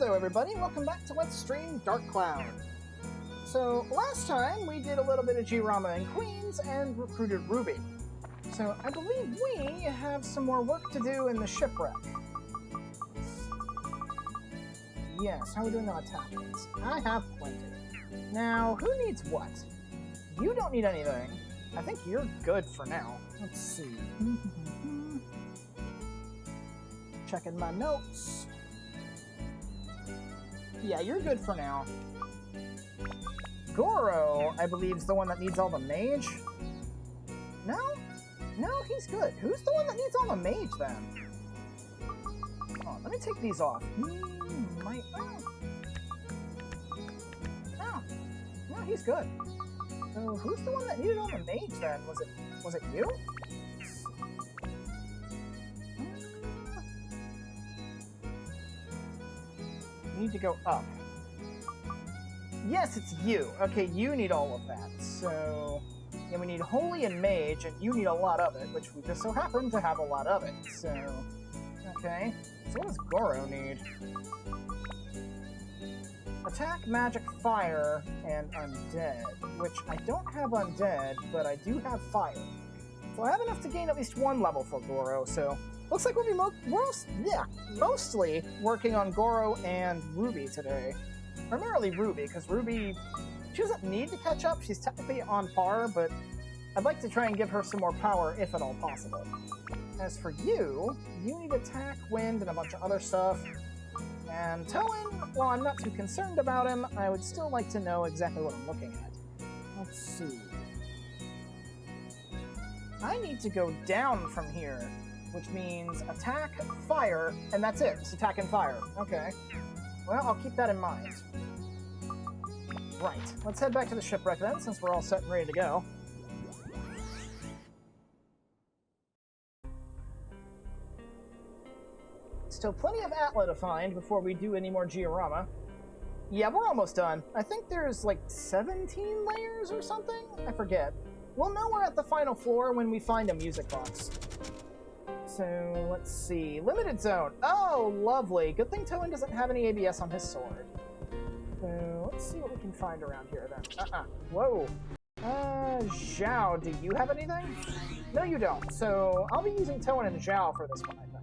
Hello everybody, welcome back to Let's Stream Dark Cloud. So, last time we did a little bit of georama in Queens and recruited Ruby. So, I believe we have some more work to do in the shipwreck. Yes, how are we doing on attachments? I have plenty. Now, who needs what? You don't need anything. I think you're good for now. Let's see. Checking my notes. Yeah, you're good for now. Goro, I believe, is the one that needs all the mage. No? No, he's good. Who's the one that needs all the mage, then? Oh, let me take these off. Might... Oh. No, he's good. So, who's the one that needed all the mage, then? Was it you? Need to go up. Yes, it's you. Okay, you need all of that. So, yeah, we need Holy and Mage, and you need a lot of it, which we just so happen to have a lot of it. So, okay. So what does Goro need? Attack, Magic, Fire, and Undead, which I don't have Undead, but I do have Fire. So I have enough to gain at least one level for Goro, so... Looks like we'll be mostly working on Goro and Ruby today. Primarily Ruby, because Ruby, she doesn't need to catch up. She's technically on par, but I'd like to try and give her some more power if at all possible. As for you, you need attack, wind, and a bunch of other stuff. And Toen, while I'm not too concerned about him, I would still like to know exactly what I'm looking at. Let's see. I need to go down from here, which means attack, fire, and that's it. It's attack and fire. Okay. Well, I'll keep that in mind. Right. Let's head back to the shipwreck then, since we're all set and ready to go. Still plenty of Atla to find before we do any more georama. Yeah, we're almost done. I think there's like 17 layers or something? I forget. We'll know we're at the final floor when we find a music box. So, let's see. Limited zone. Oh, lovely. Good thing Toen doesn't have any ABS on his sword. So, let's see what we can find around here then. Whoa. Zhao, do you have anything? No, you don't. So, I'll be using Toen and Zhao for this one, I think.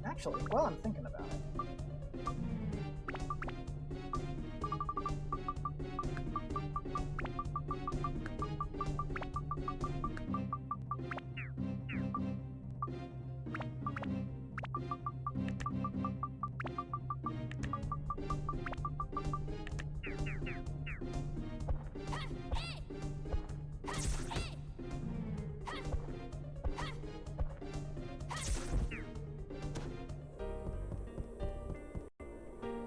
Actually, while I'm thinking about it.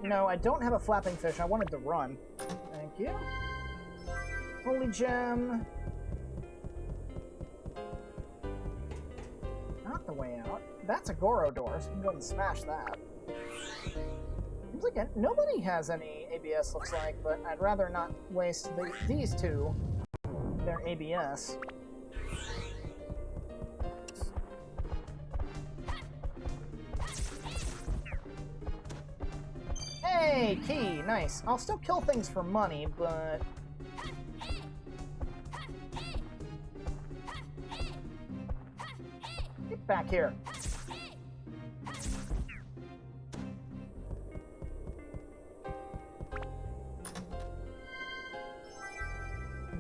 No, I don't have a flapping fish. I wanted to run. Thank you. Holy gem. Not the way out. That's a Goro door, so you can go and smash that. Seems like nobody has any ABS, looks like, but I'd rather not waste these two, their ABS. Hey, key! Nice. I'll still kill things for money, but... Get back here.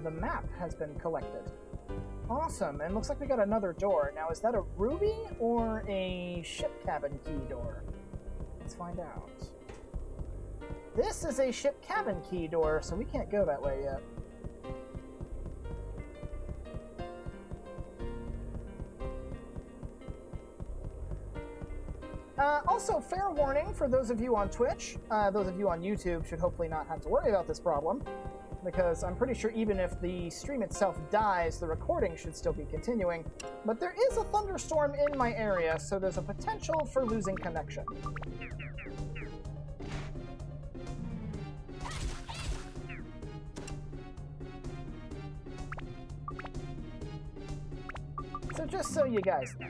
The map has been collected. Awesome, and looks like we got another door. Now, is that a ruby or a ship cabin key door? Let's find out. This is a ship cabin key door, so we can't go that way yet. Also, fair warning for those of you on Twitch, those of you on YouTube should hopefully not have to worry about this problem. because I'm pretty sure even if the stream itself dies, the recording should still be continuing. But there is a thunderstorm in my area, so there's a potential for losing connection. So just so you guys know.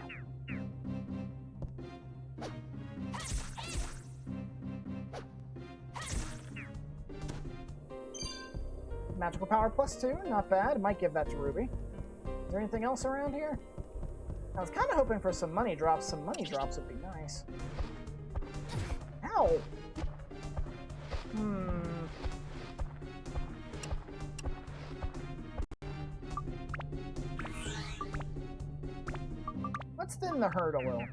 Magical power +2, not bad. Might give that to Ruby. Is there anything else around here? I was kind of hoping for some money drops. Some money drops would be nice. Ow! Let's thin the herd a little.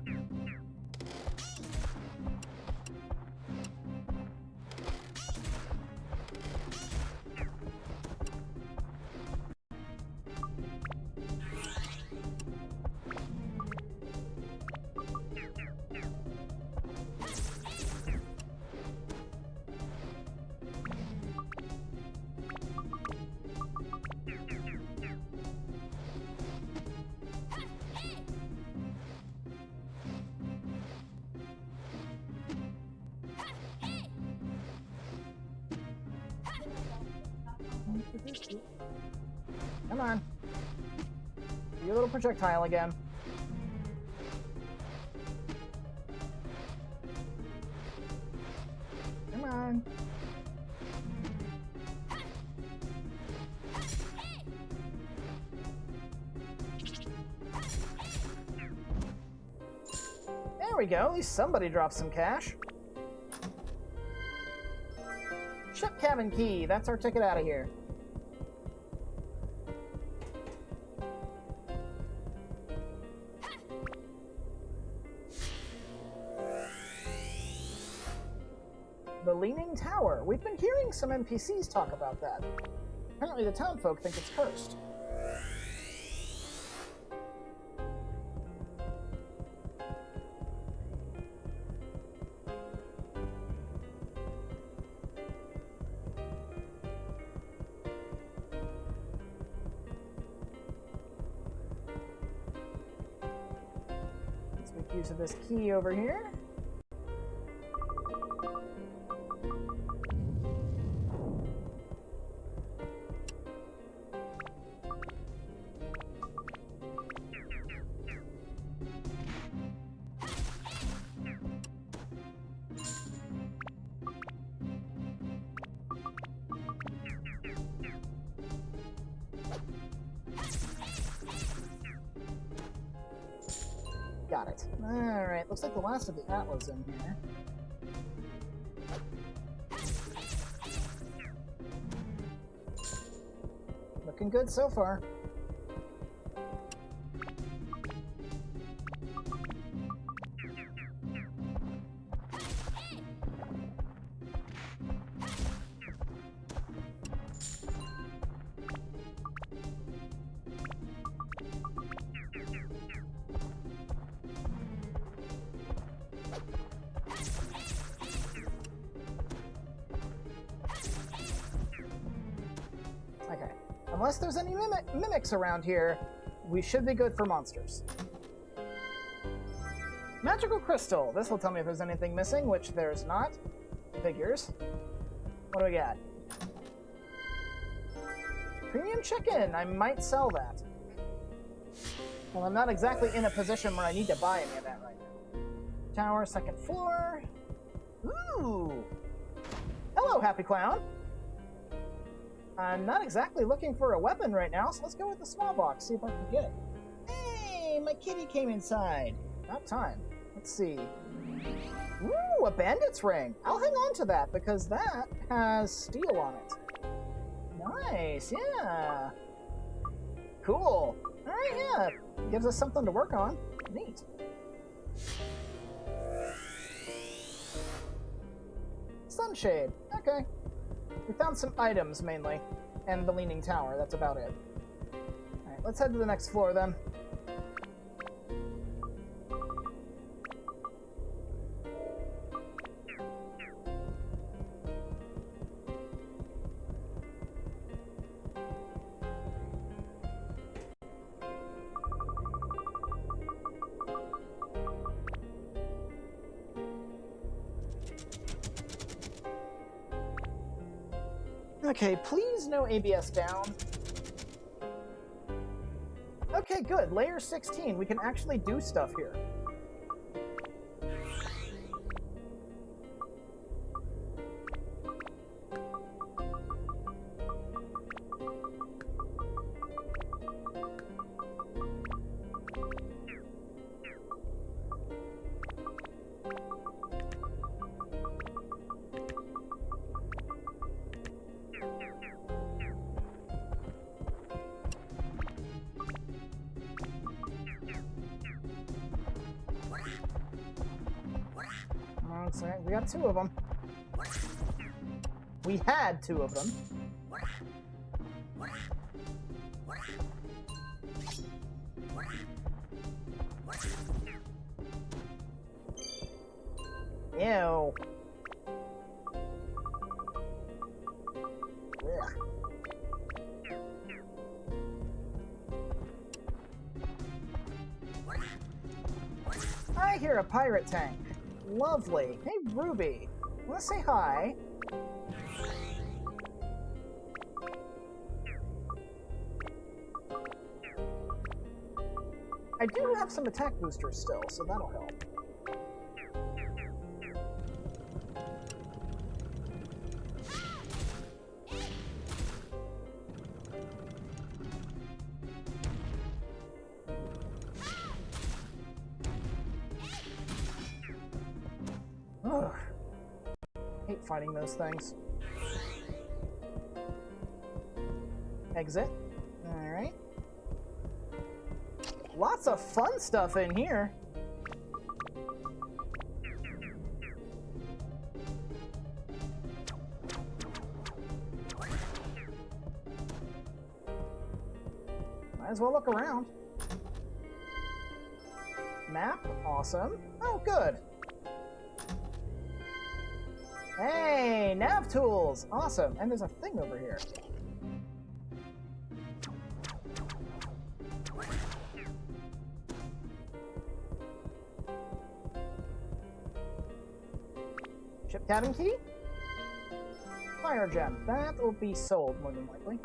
Come on. Be a little projectile again. Come on. There we go. At least somebody dropped some cash. Ship cabin key. That's our ticket out of here. The Leaning Tower. We've been hearing some NPCs talk about that. Apparently the townfolk think it's cursed. Let's make use of this key over here. Got it. Alright, looks like the last of the Atlas in here. Looking good so far. Okay. Unless there's any mimics around here, we should be good for monsters. Magical crystal. This will tell me if there's anything missing, which there's not. Figures. What do we got? Premium chicken. I might sell that. Well, I'm not exactly in a position where I need to buy any of that right now. Tower, second floor. Ooh. Hello, Happy Clown. I'm not exactly looking for a weapon right now, so let's go with the small box, see if I can get it. Hey, my kitty came inside. About time. Let's see. Ooh, a bandit's ring. I'll hang on to that because that has steel on it. Nice, yeah. Cool. All right, yeah. Gives us something to work on. Neat. Sunshade. Okay. We found some items, mainly. And the Leaning Tower. That's about it. Alright, let's head to the next floor, then. Okay, please no ABS down. Okay, good. Layer 16. We can actually do stuff here. We got 2 of them. We had 2 of them. Ew. Ugh. I hear a pirate tank. Lovely. Hey, Ruby. Want to say hi? I do have some attack boosters still, so that'll help. Ugh. Hate fighting those things. Exit. Alright. Lots of fun stuff in here. Might as well look around. Map. Awesome. Oh, good. Hey, nav tools! Awesome. And there's a thing over here. Ship cabin key? Fire gem. That will be sold, more than likely.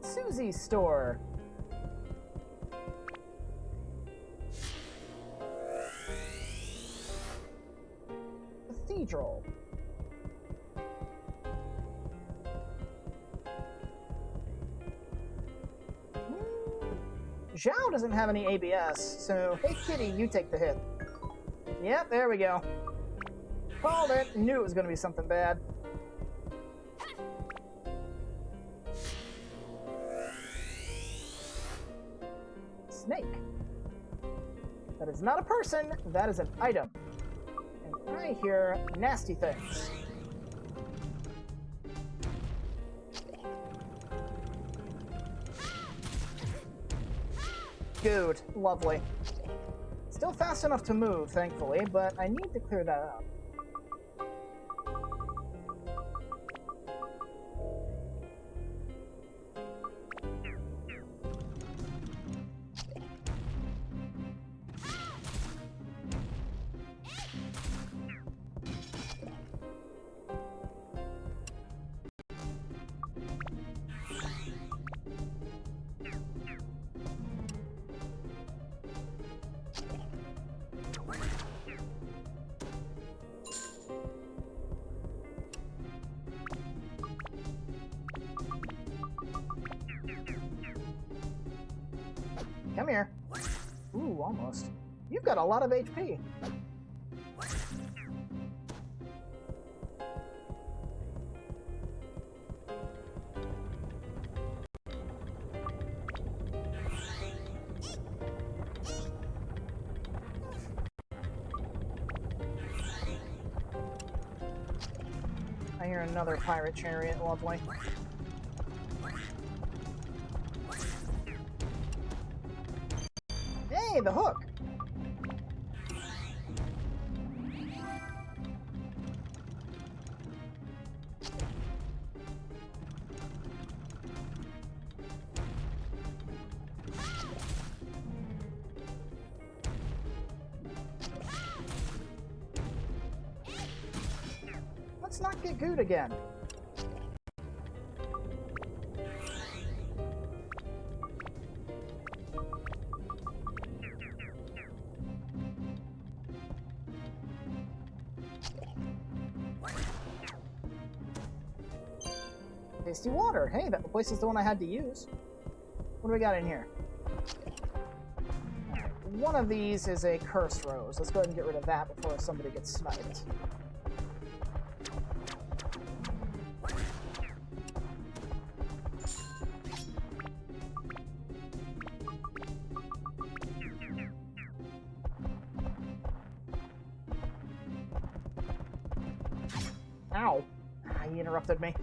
Susie's store. Cathedral. Zhao doesn't have any ABS, so hey kitty, you take the hit. Yep, there we go. Called it. Knew it was going to be something bad. Snake. That is not a person, that is an item. And I hear nasty things. Good. Lovely. Still fast enough to move, thankfully, but I need to clear that up. Come here. Ooh, almost. You've got a lot of HP. I hear another pirate chariot. Lovely. Hey, the hook! let's not get gooed again. Tasty water. Hey, that replaces the one I had to use. What do we got in here? Alright, one of these is a curse rose. Let's go ahead and get rid of that before somebody gets sniped. Ow! Ah, he interrupted me.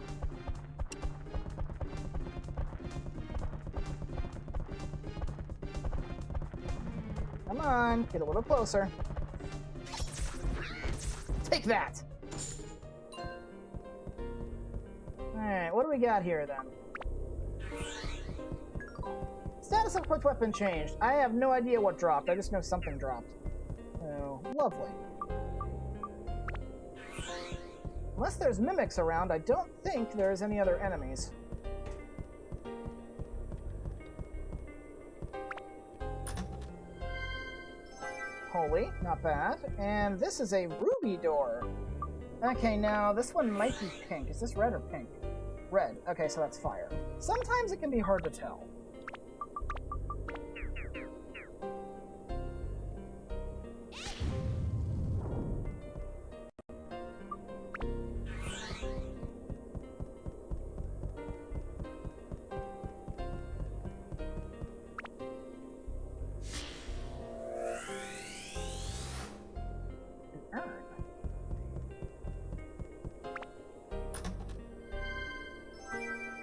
Come on, get a little closer. Take that! Alright, what do we got here then? Status of quick weapon changed. I have no idea what dropped. I just know something dropped. Oh, lovely. Unless there's mimics around, I don't think there's any other enemies. Holy, not bad. And this is a ruby door. Okay, now this one might be pink. Is this red or pink? Red. Okay, so that's fire. Sometimes it can be hard to tell.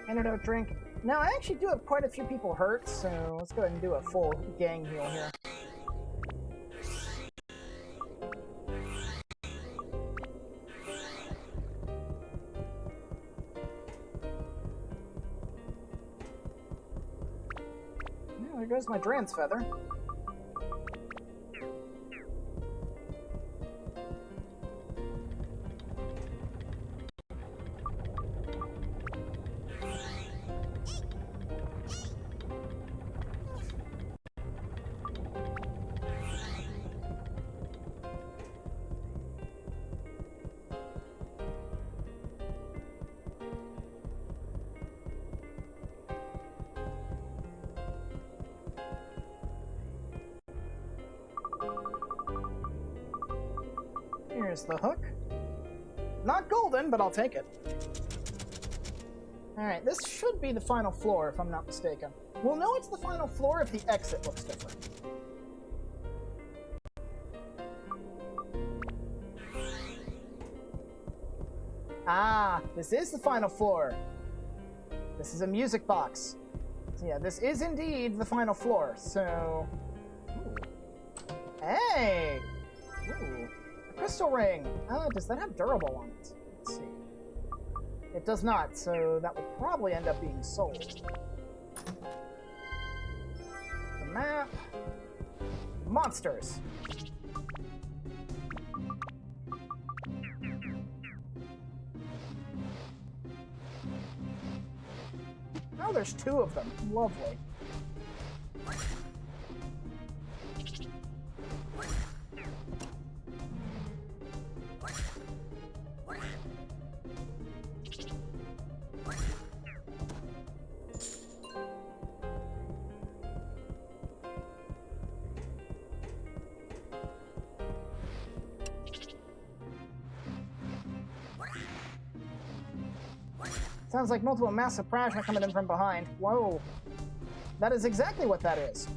Antidote drink. Now, I actually do have quite a few people hurt, so let's go ahead and do a full gang heal here. Yeah, there goes my Dran's feather. Here's the hook. Not golden, but I'll take it. Alright, this should be the final floor, if I'm not mistaken. We'll know it's the final floor if the exit looks different. Ah, this is the final floor. This is a music box. So yeah, this is indeed the final floor, so... Ooh. Hey! Ooh. Crystal ring! Does that have durable on it? Let's see. It does not, so that will probably end up being sold. The map. Monsters! Oh, there's two of them. Lovely. Sounds like multiple mass suppression coming in from behind. Whoa. That is exactly what that is.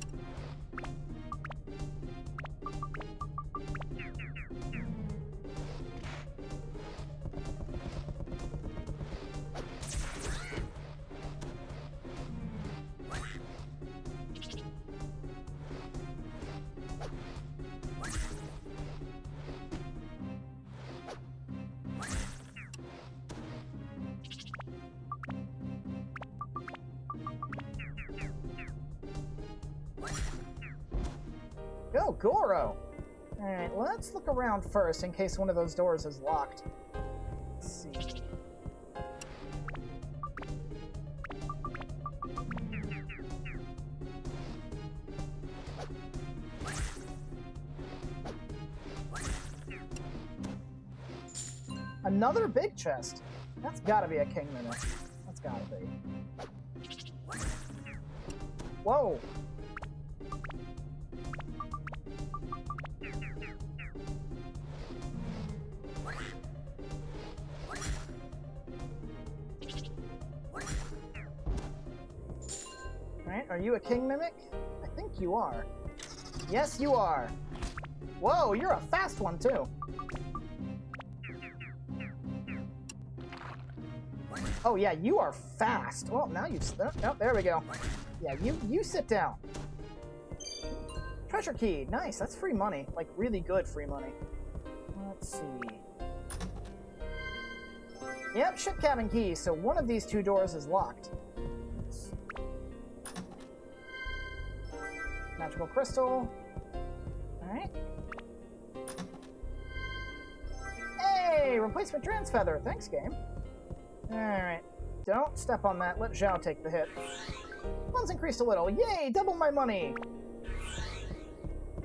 Go, Goro! Alright, let's look around first in case one of those doors is locked. Let's see. Another big chest. That's gotta be a king mimic. That's gotta be. Whoa! Alright, are you a king mimic? I think you are. Yes, you are. Whoa, you're a fast one, too. Oh, yeah, you are fast. Well, now you... Oh, there we go. Yeah, you sit down. Treasure key. Nice, that's free money. Like, really good free money. Let's see. Yep, ship cabin key. So one of these two doors is locked. Magical crystal. Alright. Hey! Replacement trans feather. Thanks, game. Alright. Don't step on that. Let Zhao take the hit. Funds increased a little. Yay! Double my money!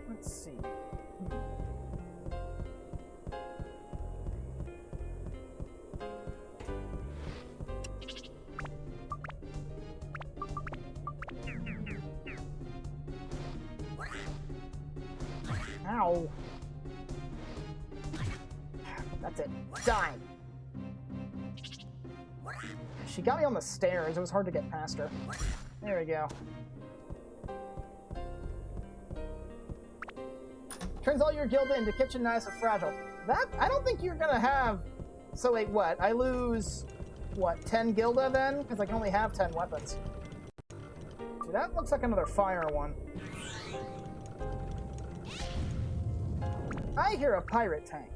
Let's see. Ow. That's it. Die! She got me on the stairs. It was hard to get past her. There we go. Turns all your gilda into kitchen knives are fragile. That, I don't think you're gonna have... So wait, what? I lose, what, 10 gilda then? Because I can only have 10 weapons. See, that looks like another fire one. I hear a pirate tank.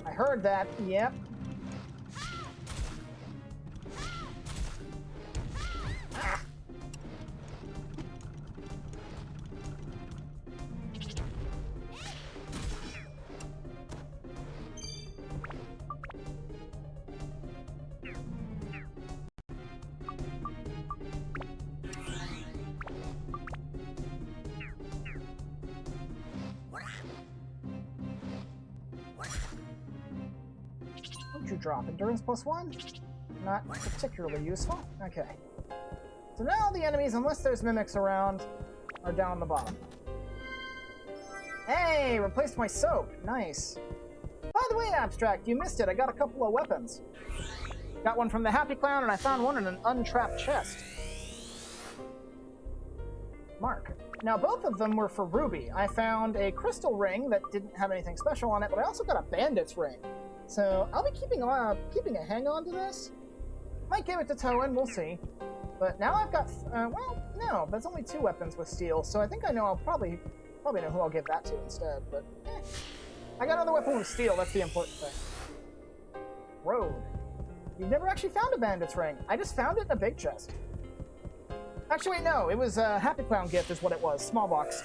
I heard that, yep. Ah. What'd you drop? Endurance +1? Not particularly useful. Okay. So now the enemies, unless there's mimics around, are down on the bottom. Hey! Replaced my soap. Nice. By the way, Abstract, you missed it. I got a couple of weapons. Got one from the Happy Clown, and I found one in an untrapped chest. Mark. Now, both of them were for Ruby. I found a crystal ring that didn't have anything special on it, but I also got a bandit's ring. So I'll be keeping a hang on to this. Might give it to Toen, we'll see. But now I've got, well, no, there's only 2 weapons with steel, so I think I know I'll probably know who I'll give that to instead, but I got another weapon with steel, that's the important thing. Road. You've never actually found a bandit's ring. I just found it in a big chest. Actually, wait, no, it was a Happy Clown gift is what it was, small box.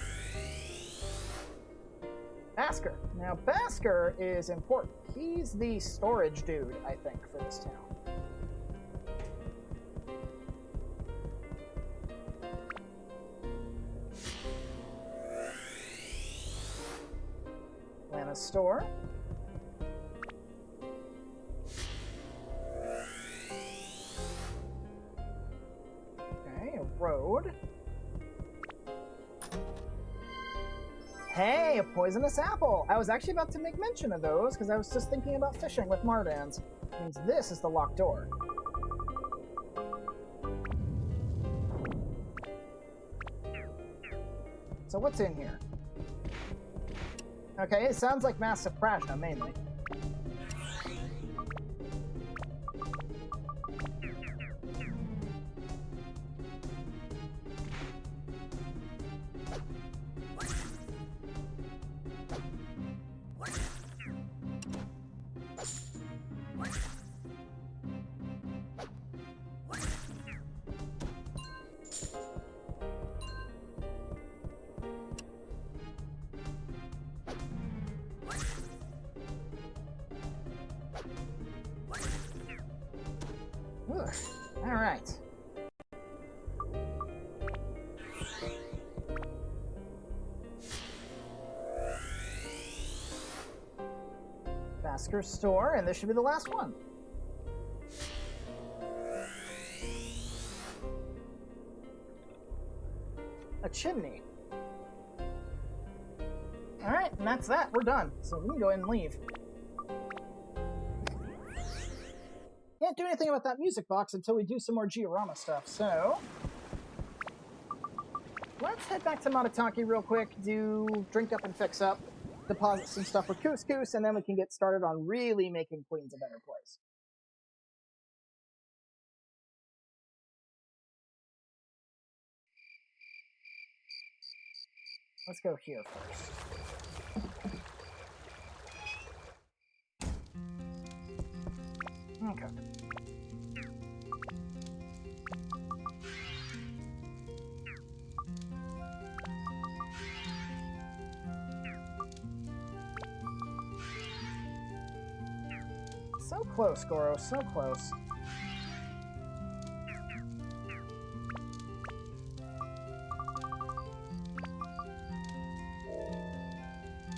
Basker. Now, Basker is important. He's the storage dude, I think, for this town. Lana's store. Okay, a road. Hey, a poisonous apple! I was actually about to make mention of those, because I was just thinking about fishing with Mardans. It means this is the locked door. So what's in here? Okay, it sounds like Massive Prajna, mainly. Masker's store, and this should be the last one. A chimney. Alright, and that's that. We're done. So we can go ahead and leave. Can't do anything about that music box until we do some more georama stuff, so... let's head back to Matataki real quick, drink up and fix up, deposit some stuff for Couscous, and then we can get started on really making Queens a better place. Let's go here first. Okay. So close, Goro, so close.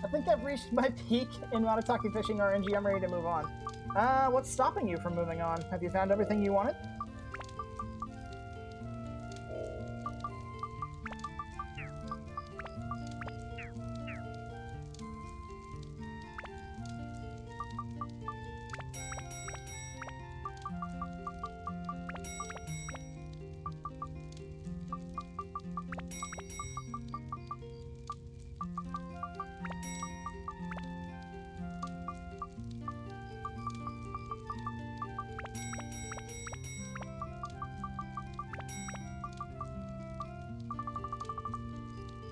I think I've reached my peak in Matataki fishing RNG. I'm ready to move on. What's stopping you from moving on? Have you found everything you wanted?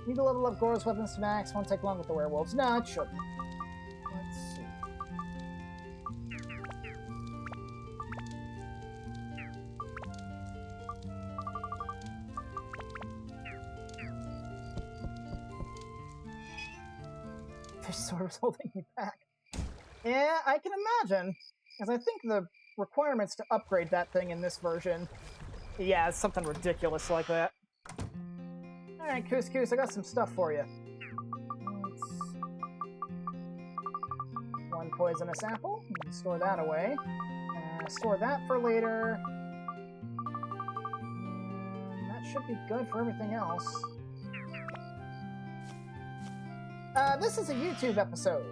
Need to level up Goro's weapons to max. Won't take long with the werewolves. No, it shouldn't. Let's see. Fish sword was holding me back. Yeah, I can imagine. Because I think the requirements to upgrade that thing in this version, yeah, it's something ridiculous like that. Alright, Couscous, I got some stuff for you. One poisonous apple. You can store that away. Store that for later. That should be good for everything else. This is a YouTube episode.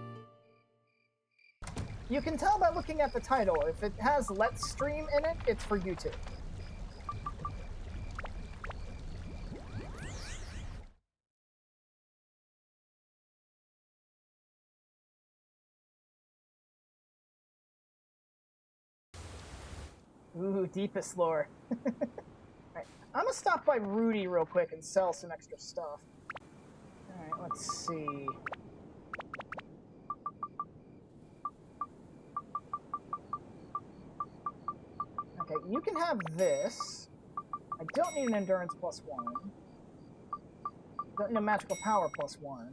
You can tell by looking at the title. If it has Let's Stream in it, it's for YouTube. Ooh, deepest lore. Alright, I'm gonna stop by Rudy real quick and sell some extra stuff. Alright, let's see. Okay, you can have this. I don't need an endurance +1. Don't need a magical power +1.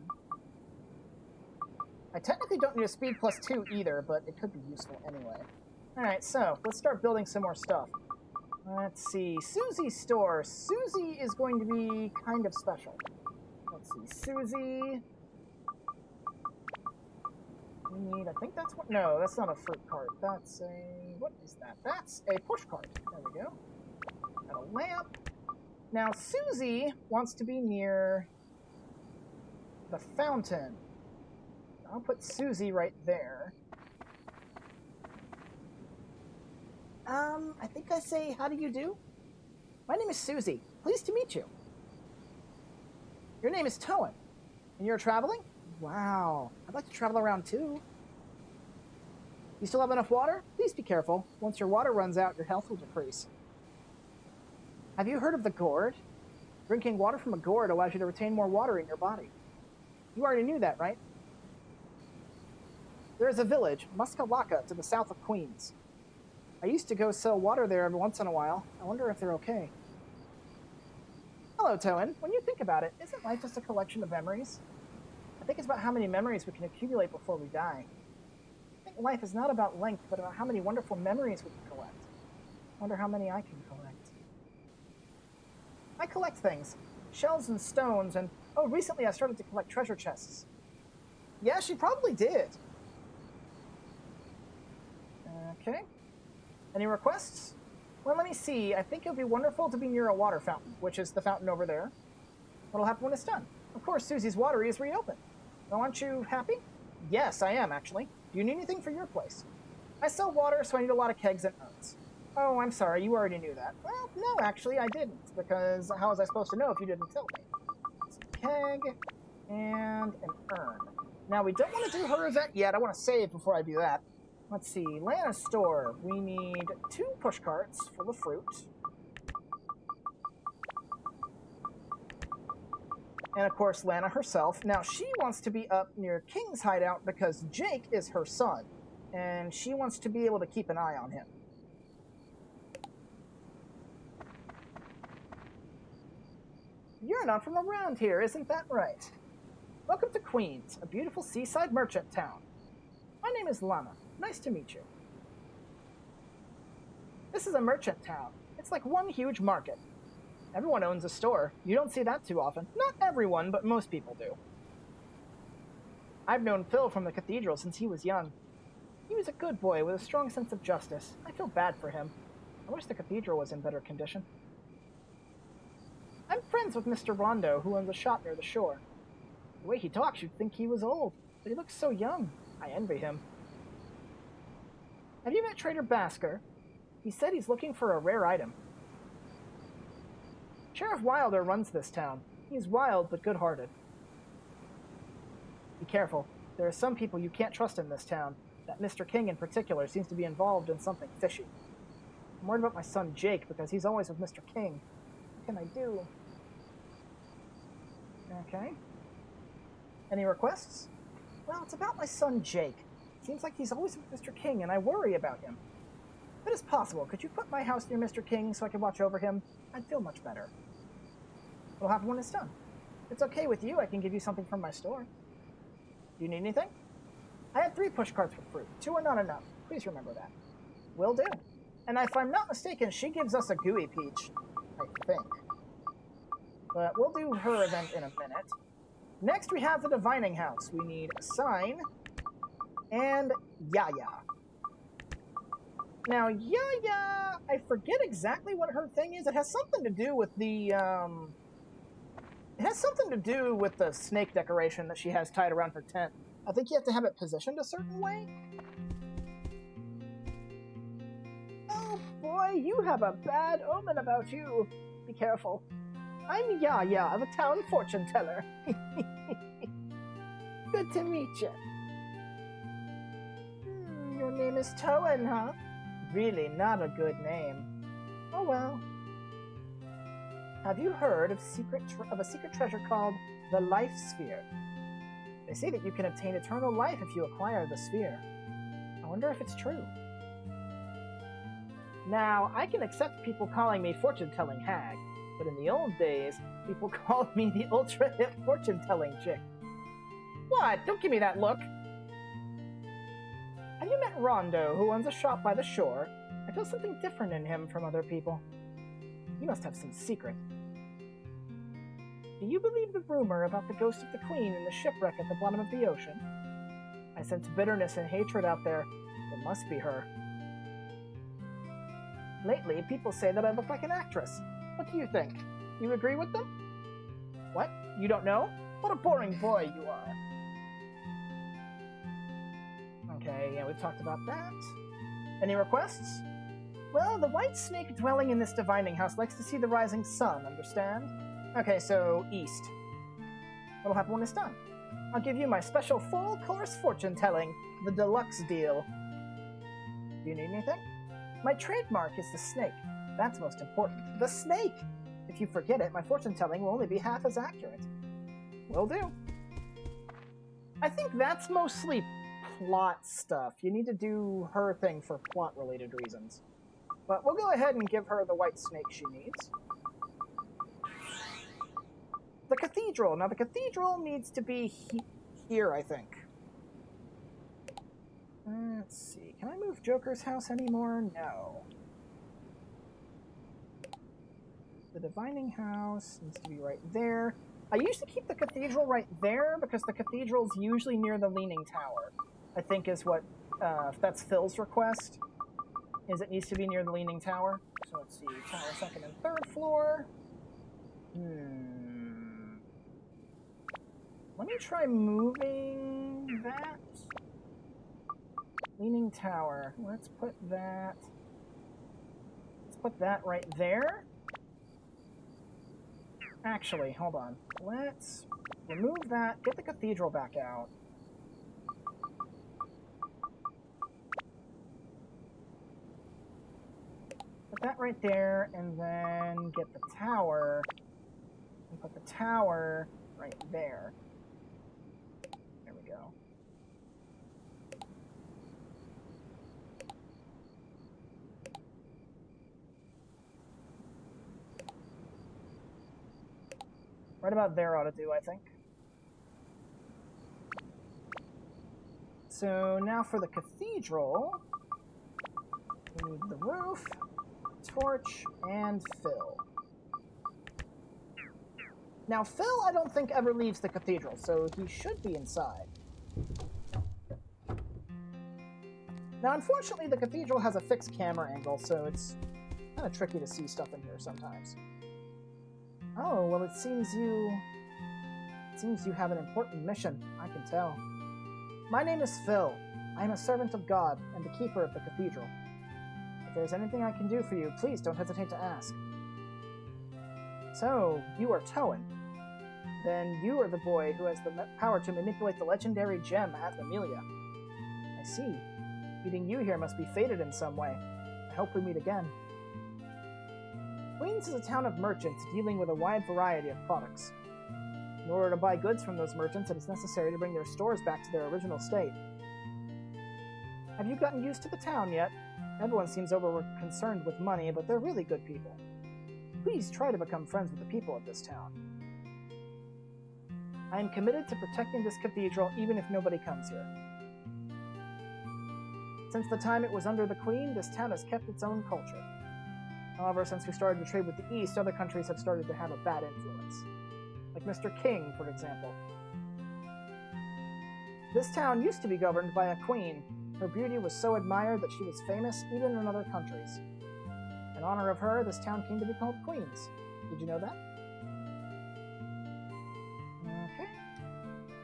I technically don't need a speed +2 either, but it could be useful anyway. Alright, so let's start building some more stuff. Let's see. Susie's store. Susie is going to be kind of special. Let's see. Susie. We need, I think that's what, no, that's not a fruit cart. That's a, what is that? That's a push cart. There we go. Got a lamp. Now, Susie wants to be near the fountain. I'll put Susie right there. I think I say, how do you do? My name is Susie. Pleased to meet you. Your name is Toan. And you're traveling? Wow. I'd like to travel around too. You still have enough water? Please be careful. Once your water runs out, your health will decrease. Have you heard of the gourd? Drinking water from a gourd allows you to retain more water in your body. You already knew that, right? There is a village, Muskalaka, to the south of Queens. I used to go sell water there every once in a while. I wonder if they're okay. Hello, Toan. When you think about it, isn't life just a collection of memories? I think it's about how many memories we can accumulate before we die. I think life is not about length, but about how many wonderful memories we can collect. I wonder how many I can collect. I collect things. Shells and stones, and oh, recently I started to collect treasure chests. Yeah, she probably did. Okay. Any requests? Well, let me see. I think it would be wonderful to be near a water fountain, which is the fountain over there. What'll happen when it's done? Of course, Susie's Watery is reopened. Now, aren't you happy? Yes, I am, actually. Do you need anything for your place? I sell water, so I need a lot of kegs and urns. Oh, I'm sorry, you already knew that. Well, no, actually, I didn't, because how was I supposed to know if you didn't tell me? It's a keg and an urn. Now, we don't want to do her event yet. I want to save before I do that. Let's see, Lana's store. We need 2 push carts full of fruit. And, of course, Lana herself. Now, she wants to be up near King's hideout because Jake is her son. And she wants to be able to keep an eye on him. You're not from around here, isn't that right? Welcome to Queens, a beautiful seaside merchant town. My name is Lana. Nice to meet you. This is a merchant town. It's like one huge market. Everyone owns a store. You don't see that too often. Not everyone, but most people do. I've known Phil from the cathedral since he was young. He was a good boy with a strong sense of justice. I feel bad for him. I wish the cathedral was in better condition. I'm friends with Mr. Rondo, who owns a shop near the shore. The way he talks, you'd think he was old, but he looks so young. I envy him. Have you met Trader Basker? He said he's looking for a rare item. Sheriff Wilder runs this town. He's wild, but good-hearted. Be careful. There are some people you can't trust in this town. That Mr. King in particular seems to be involved in something fishy. I'm worried about my son Jake because he's always with Mr. King. What can I do? Okay. Any requests? Well, it's about my son Jake. Seems like he's always with Mr. King, and I worry about him. If it is possible, could you put my house near Mr. King so I can watch over him? I'd feel much better. We'll have when it's done. If it's okay with you, I can give you something from my store. Do you need anything? I had 3 push carts with fruit. 2 are not enough. Please remember that. Will do. And if I'm not mistaken, she gives us a gooey peach. I think. But we'll do her event in a minute. Next, we have the Divining House. We need a sign and Yaya. Now, Yaya, I forget exactly what her thing is. It has something to do with the, It has something to do with the snake decoration that she has tied around her tent. I think you have to have it positioned a certain way. Oh boy, you have a bad omen about you. Be careful. I'm Yaya, the town fortune teller. Good to meet you. Your name is Toan, huh? Really not a good name. Oh well. Have you heard of a secret treasure called the Life Sphere? They say that you can obtain eternal life if you acquire the sphere. I wonder if it's true. Now, I can accept people calling me fortune-telling hag, but in the old days, people called me the ultra-hip fortune-telling chick. What? Don't give me that look! Have you met Rondo, who owns a shop by the shore? I feel something different in him from other people. He must have some secret. Do you believe the rumor about the ghost of the Queen in the shipwreck at the bottom of the ocean? I sense bitterness and hatred out there. It must be her. Lately, people say that I look like an actress. What do you think? You agree with them? What? You don't know? What a boring boy you are. Okay, yeah, we've talked about that. Any requests? Well, the white snake dwelling in this divining house likes to see the rising sun, understand? Okay, so east. What'll happen when it's done? I'll give you my special full-course fortune-telling, the deluxe deal. Do you need anything? My trademark is the snake. That's most important. The snake! If you forget it, my fortune-telling will only be half as accurate. Will do. I think that's mostly plot stuff. You need to do her thing for plot-related reasons. But we'll go ahead and give her the white snake she needs. The cathedral. Now, the cathedral needs to be here, I think. Let's see. Can I move Joker's house anymore? No. The divining house needs to be right there. I used to keep the cathedral right there because the cathedral's usually near the leaning tower. I think is what, if that's Phil's request. is it needs to be near the Leaning Tower. So let's see, tower second and third floor. Let me try moving that. Leaning Tower. Let's put that right there. Actually, hold on. Let's remove that, get the cathedral back out. Put that right there, and then get the tower, and put the tower right there. There we go. Right about there ought to do, I think. So now for the cathedral, we need the roof, torch, and Phil. Now, Phil, I don't think ever leaves the cathedral, so he should be inside. Now, unfortunately, the cathedral has a fixed camera angle, so it's kind of tricky to see stuff in here sometimes. Oh, well, it seems you have an important mission, I can tell. My name is Phil. I am a servant of God and the keeper of the cathedral. If there's anything I can do for you, please don't hesitate to ask. So, you are Towan. Then you are the boy who has the power to manipulate the legendary gem at Amelia. I see. Meeting you here must be fated in some way. I hope we meet again. Queens is a town of merchants dealing with a wide variety of products. In order to buy goods from those merchants, it is necessary to bring their stores back to their original state. Have you gotten used to the town yet? Everyone seems over-concerned with money, but they're really good people. Please try to become friends with the people of this town. I am committed to protecting this cathedral even if nobody comes here. Since the time it was under the Queen, this town has kept its own culture. However, since we started to trade with the East, other countries have started to have a bad influence. Like Mr. King, for example. This town used to be governed by a queen. Her beauty was so admired that she was famous even in other countries. In honor of her, this town came to be called Queens. Did you know that? Okay.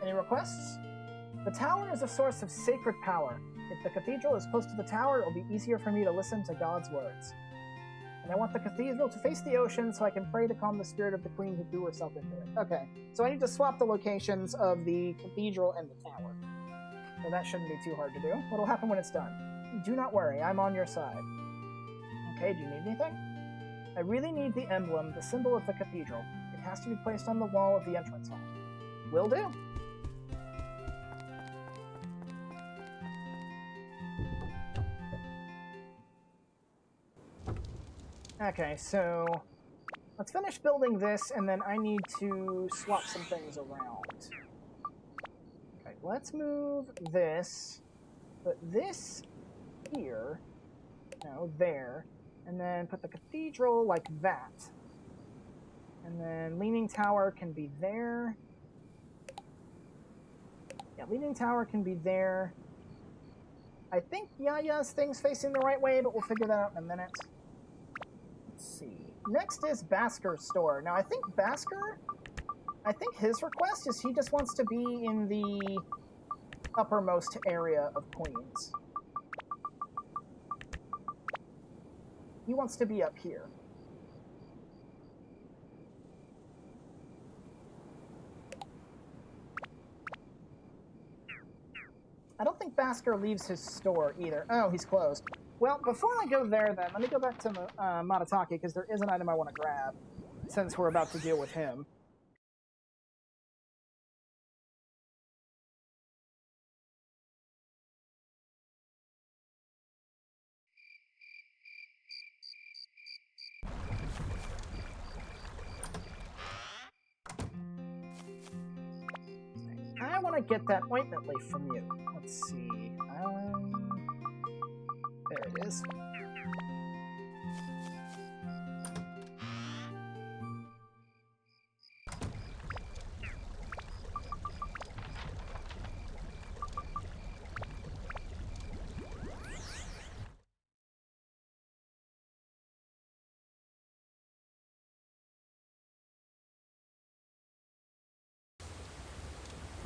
Any requests? The tower is a source of sacred power. If the cathedral is close to the tower, it will be easier for me to listen to God's words. And I want the cathedral to face the ocean so I can pray to calm the spirit of the queen who threw herself into it. Okay, so I need to swap the locations of the cathedral and the tower. So that shouldn't be too hard to do. What'll happen when it's done? Do not worry, I'm on your side. Okay, do you need anything? I really need the emblem, the symbol of the cathedral. It has to be placed on the wall of the entrance hall. Will do. Okay, so let's finish building this, and then I need to swap some things around. Okay, let's move this, put this here, no, there, and then put the cathedral like that. And then Leaning Tower can be there. Yeah, Leaning Tower can be there. I think Yaya's thing's facing the right way, but we'll figure that out in a minute. Let's see. Next is Basker's store. Now, I think his request is he just wants to be in the uppermost area of Queens. He wants to be up here. I don't think Basker leaves his store either. Oh, he's closed. Well, before I go there, then, let me go back to Matatake, because there is an item I want to grab, since we're about to deal with him. I want to get that ointment leaf from you. Let's see. There it is.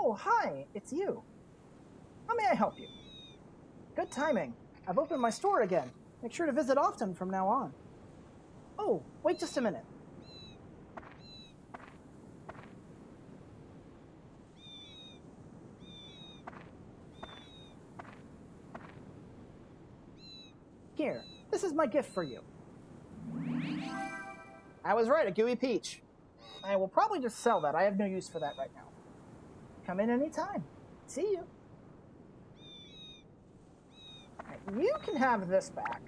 Oh, hi, it's you. How may I help you? Good timing. I've opened my store again. Make sure to visit often from now on. Oh, wait just a minute. Here, this is my gift for you. I was right, a gooey peach. I will probably just sell that. I have no use for that right now. Come in anytime. See you. Right, you can have this back.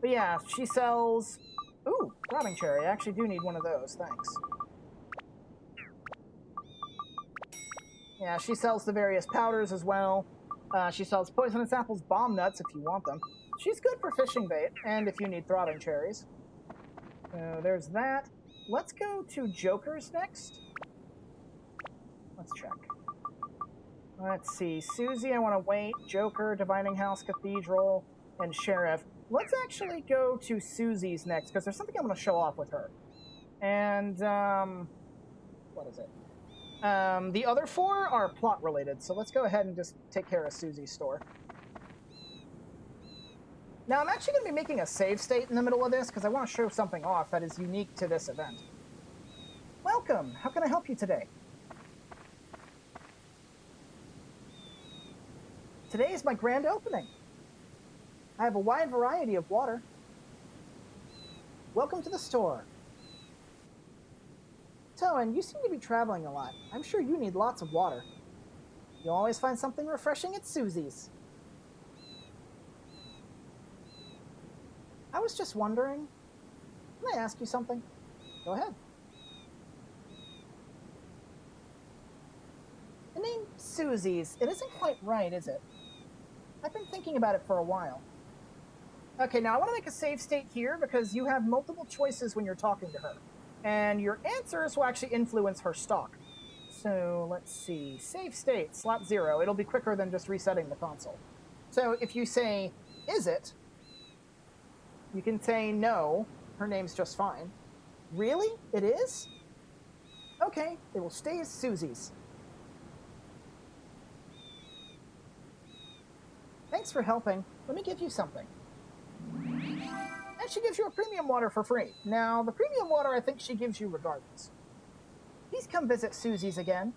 But yeah, she sells... Ooh, throbbing cherry. I actually do need one of those. Thanks. Yeah, she sells the various powders as well. She sells poisonous apples, bomb nuts if you want them. She's good for fishing bait, and if you need throbbing cherries. So there's that. Let's go to Joker's next. Let's check. Let's see. Susie, I want to wait. Joker, Divining House, Cathedral, and Sheriff. Let's actually go to Susie's next, because there's something I want to show off with her. And, what is it? The other four are plot related, so let's go ahead and just take care of Susie's store. Now, I'm actually going to be making a save state in the middle of this, because I want to show something off that is unique to this event. Welcome! How can I help you today? Today is my grand opening. I have a wide variety of water. Welcome to the store. Toan, you seem to be traveling a lot. I'm sure you need lots of water. You'll always find something refreshing at Susie's. I was just wondering, can I ask you something? Go ahead. The name Susie's, it isn't quite right, is it? I've been thinking about it for a while. Okay, now I want to make a save state here because you have multiple choices when you're talking to her. And your answers will actually influence her stock. So let's see. Save state, slot 0. It'll be quicker than just resetting the console. So if you say, is it? You can say, no, her name's just fine. Really? It is? Okay, it will stay as Susie's. Thanks for helping. Let me give you something. And she gives you a premium water for free. Now, the premium water I think she gives you regardless. Please come visit Susie's again.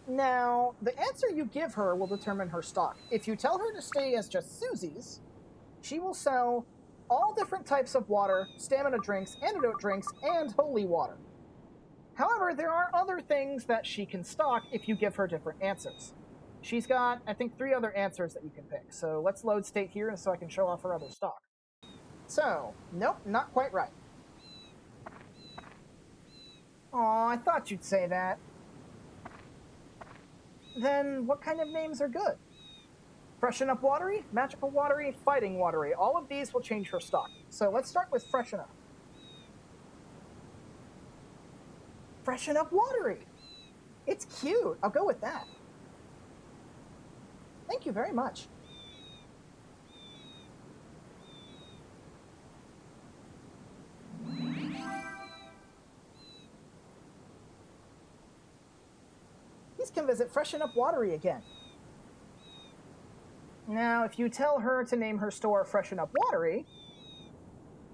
Now, the answer you give her will determine her stock. If you tell her to stay as just Susie's, she will sell all different types of water, stamina drinks, antidote drinks, and holy water. However, there are other things that she can stock if you give her different answers. She's got, I think, 3 other answers that you can pick. So let's load state here so I can show off her other stock. So, nope, not quite right. Aw, I thought you'd say that. Then what kind of names are good? Freshen Up Watery, Magical Watery, Fighting Watery. All of these will change her stock. So let's start with Freshen Up. Freshen Up Watery. It's cute. I'll go with that. Thank you very much. Please come visit Freshen Up Watery again. Now, if you tell her to name her store Freshen Up Watery,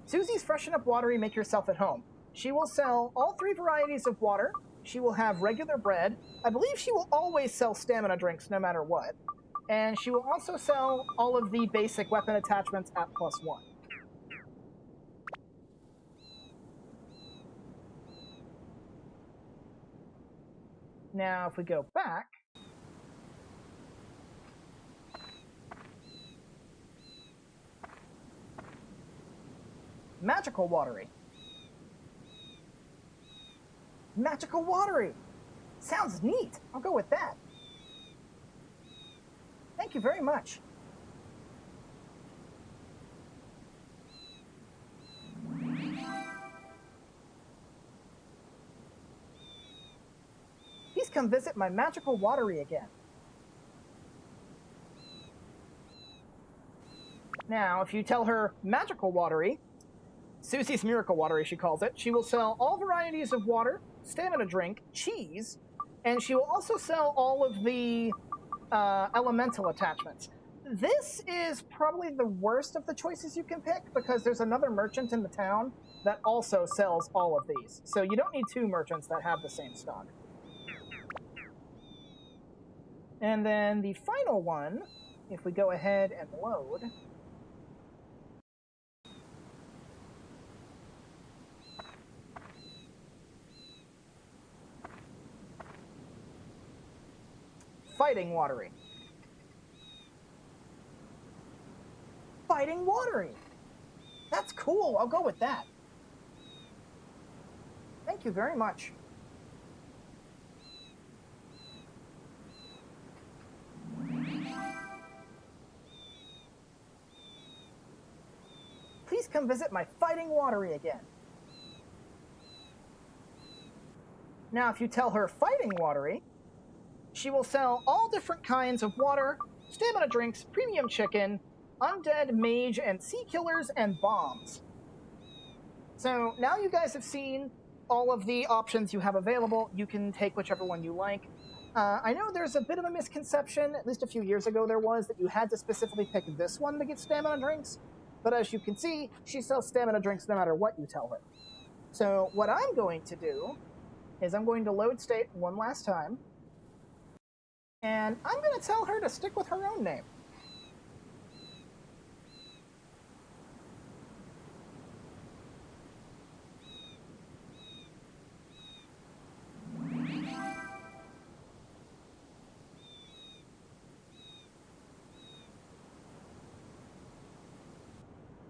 Susie's Freshen Up Watery, make yourself at home. She will sell all 3 varieties of water. She will have regular bread. I believe she will always sell stamina drinks no matter what. And she will also sell all of the basic weapon attachments at +1. Now, if we go back, Magical Watery. Magical Watery! Sounds neat. I'll go with that. Thank you very much. Please come visit my Magical Watery again. Now, if you tell her Magical Watery, Susie's Miracle Water, as she calls it. She will sell all varieties of water, stamina drink, cheese, and she will also sell all of the elemental attachments. This is probably the worst of the choices you can pick because there's another merchant in the town that also sells all of these. So you don't need two merchants that have the same stock. And then the final one, if we go ahead and load, Fighting Watery. Fighting Watery. That's cool. I'll go with that. Thank you very much. Please come visit my Fighting Watery again. Now, if you tell her Fighting Watery, she will sell all different kinds of water, stamina drinks, premium chicken, undead, mage, and sea killers, and bombs. So now you guys have seen all of the options you have available. You can take whichever one you like. I know there's a bit of a misconception, at least a few years ago there was, that you had to specifically pick this one to get stamina drinks. But as you can see, she sells stamina drinks no matter what you tell her. So what I'm going to do is I'm going to load state one last time. And I'm going to tell her to stick with her own name.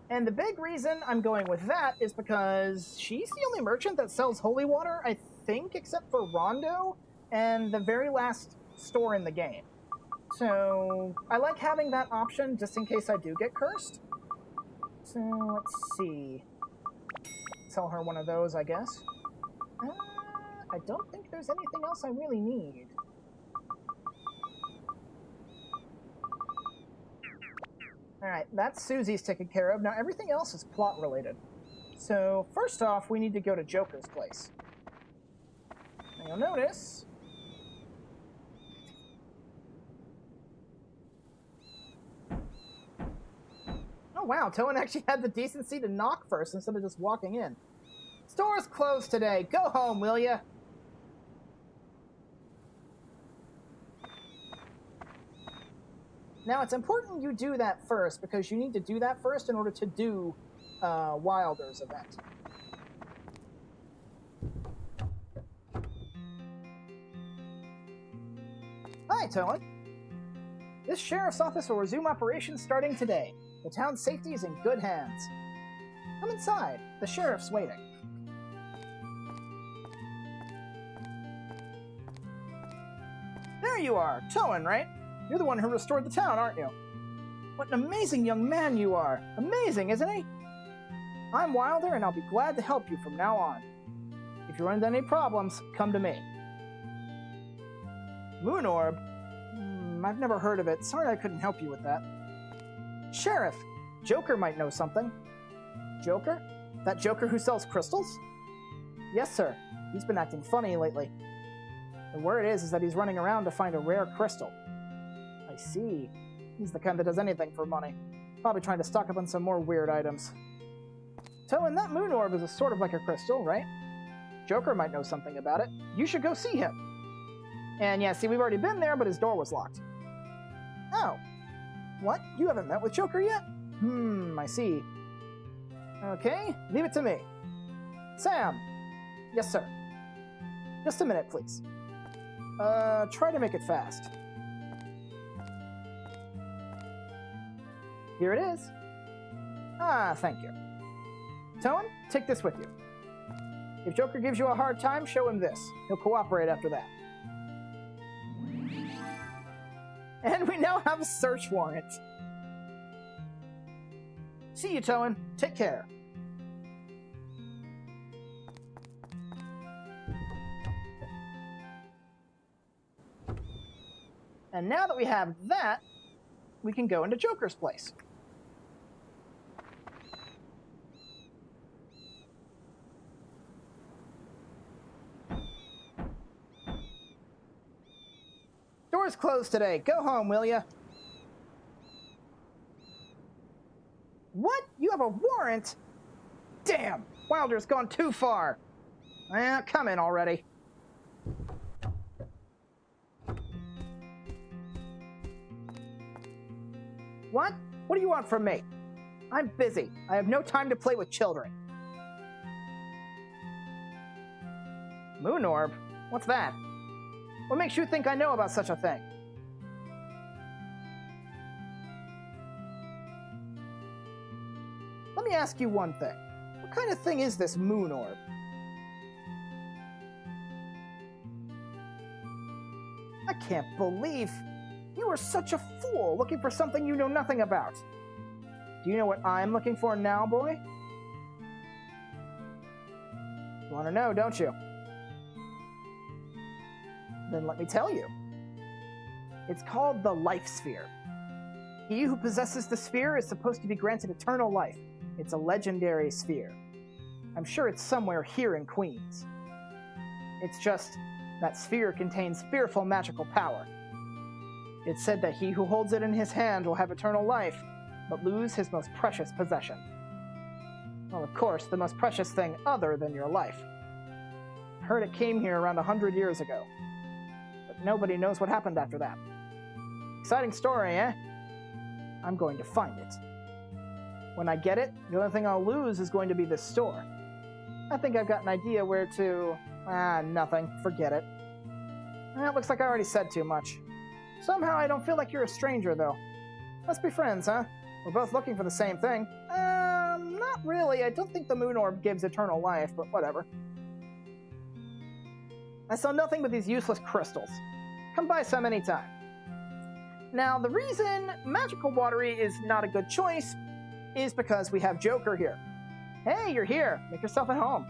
And the big reason I'm going with that is because she's the only merchant that sells holy water, I think, except for Rondo and the very last store in the game. So I like having that option just in case I do get cursed. So let's see. Sell her one of those, I guess. I don't think there's anything else I really need. Alright, that's Susie's taken care of. Now everything else is plot related. So first off, we need to go to Joker's place. Now you'll notice... Oh wow, Toan actually had the decency to knock first instead of just walking in. Store's closed today. Go home, will ya? Now, it's important you do that first, because you need to do that first in order to do Wilder's event. Hi, Toan. This sheriff's office will resume operations starting today. The town's safety is in good hands. Come inside. The sheriff's waiting. There you are, Toan, right? You're the one who restored the town, aren't you? What an amazing young man you are. Amazing, isn't he? I'm Wilder, and I'll be glad to help you from now on. If you run into any problems, come to me. Moon Orb? I've never heard of it. Sorry I couldn't help you with that. Sheriff, Joker might know something. Joker? That Joker who sells crystals? Yes, sir. He's been acting funny lately. The word is that he's running around to find a rare crystal. I see. He's the kind that does anything for money. Probably trying to stock up on some more weird items. Toan, that moon orb is sort of like a crystal, right? Joker might know something about it. You should go see him. And yeah, see, we've already been there, but his door was locked. Oh. What? You haven't met with Joker yet? I see. Okay, leave it to me. Sam. Yes, sir. Just a minute, please. Try to make it fast. Here it is. Ah, thank you. Toan, take this with you. If Joker gives you a hard time, show him this. He'll cooperate after that. And we now have a search warrant. See you, Toan. Take care. And now that we have that, we can go into Joker's place. Store's closed today. Go home, will ya? What? You have a warrant? Damn! Wilder's gone too far. Come in already. What? What do you want from me? I'm busy. I have no time to play with children. Moon orb? What's that? What makes you think I know about such a thing? Let me ask you one thing. What kind of thing is this moon orb? I can't believe you are such a fool looking for something you know nothing about. Do you know what I'm looking for now, boy? You want to know, don't you? Then let me tell you. It's called the Life Sphere. He who possesses the sphere is supposed to be granted eternal life. It's a legendary sphere. I'm sure it's somewhere here in Queens. It's just that sphere contains fearful magical power. It's said that he who holds it in his hand will have eternal life, but lose his most precious possession. Well, of course, the most precious thing other than your life. I heard it came here around 100 years ago, but nobody knows what happened after that. Exciting story, eh? I'm going to find it. When I get it, the only thing I'll lose is going to be this store. I think I've got an idea where to... nothing. Forget it. It looks like I already said too much. Somehow I don't feel like you're a stranger, though. Let's be friends, huh? We're both looking for the same thing. Not really. I don't think the moon orb gives eternal life, but whatever. I saw nothing but these useless crystals. Come by some anytime. Now, the reason Magical Watery is not a good choice is because we have Joker here. Hey, you're here. Make yourself at home.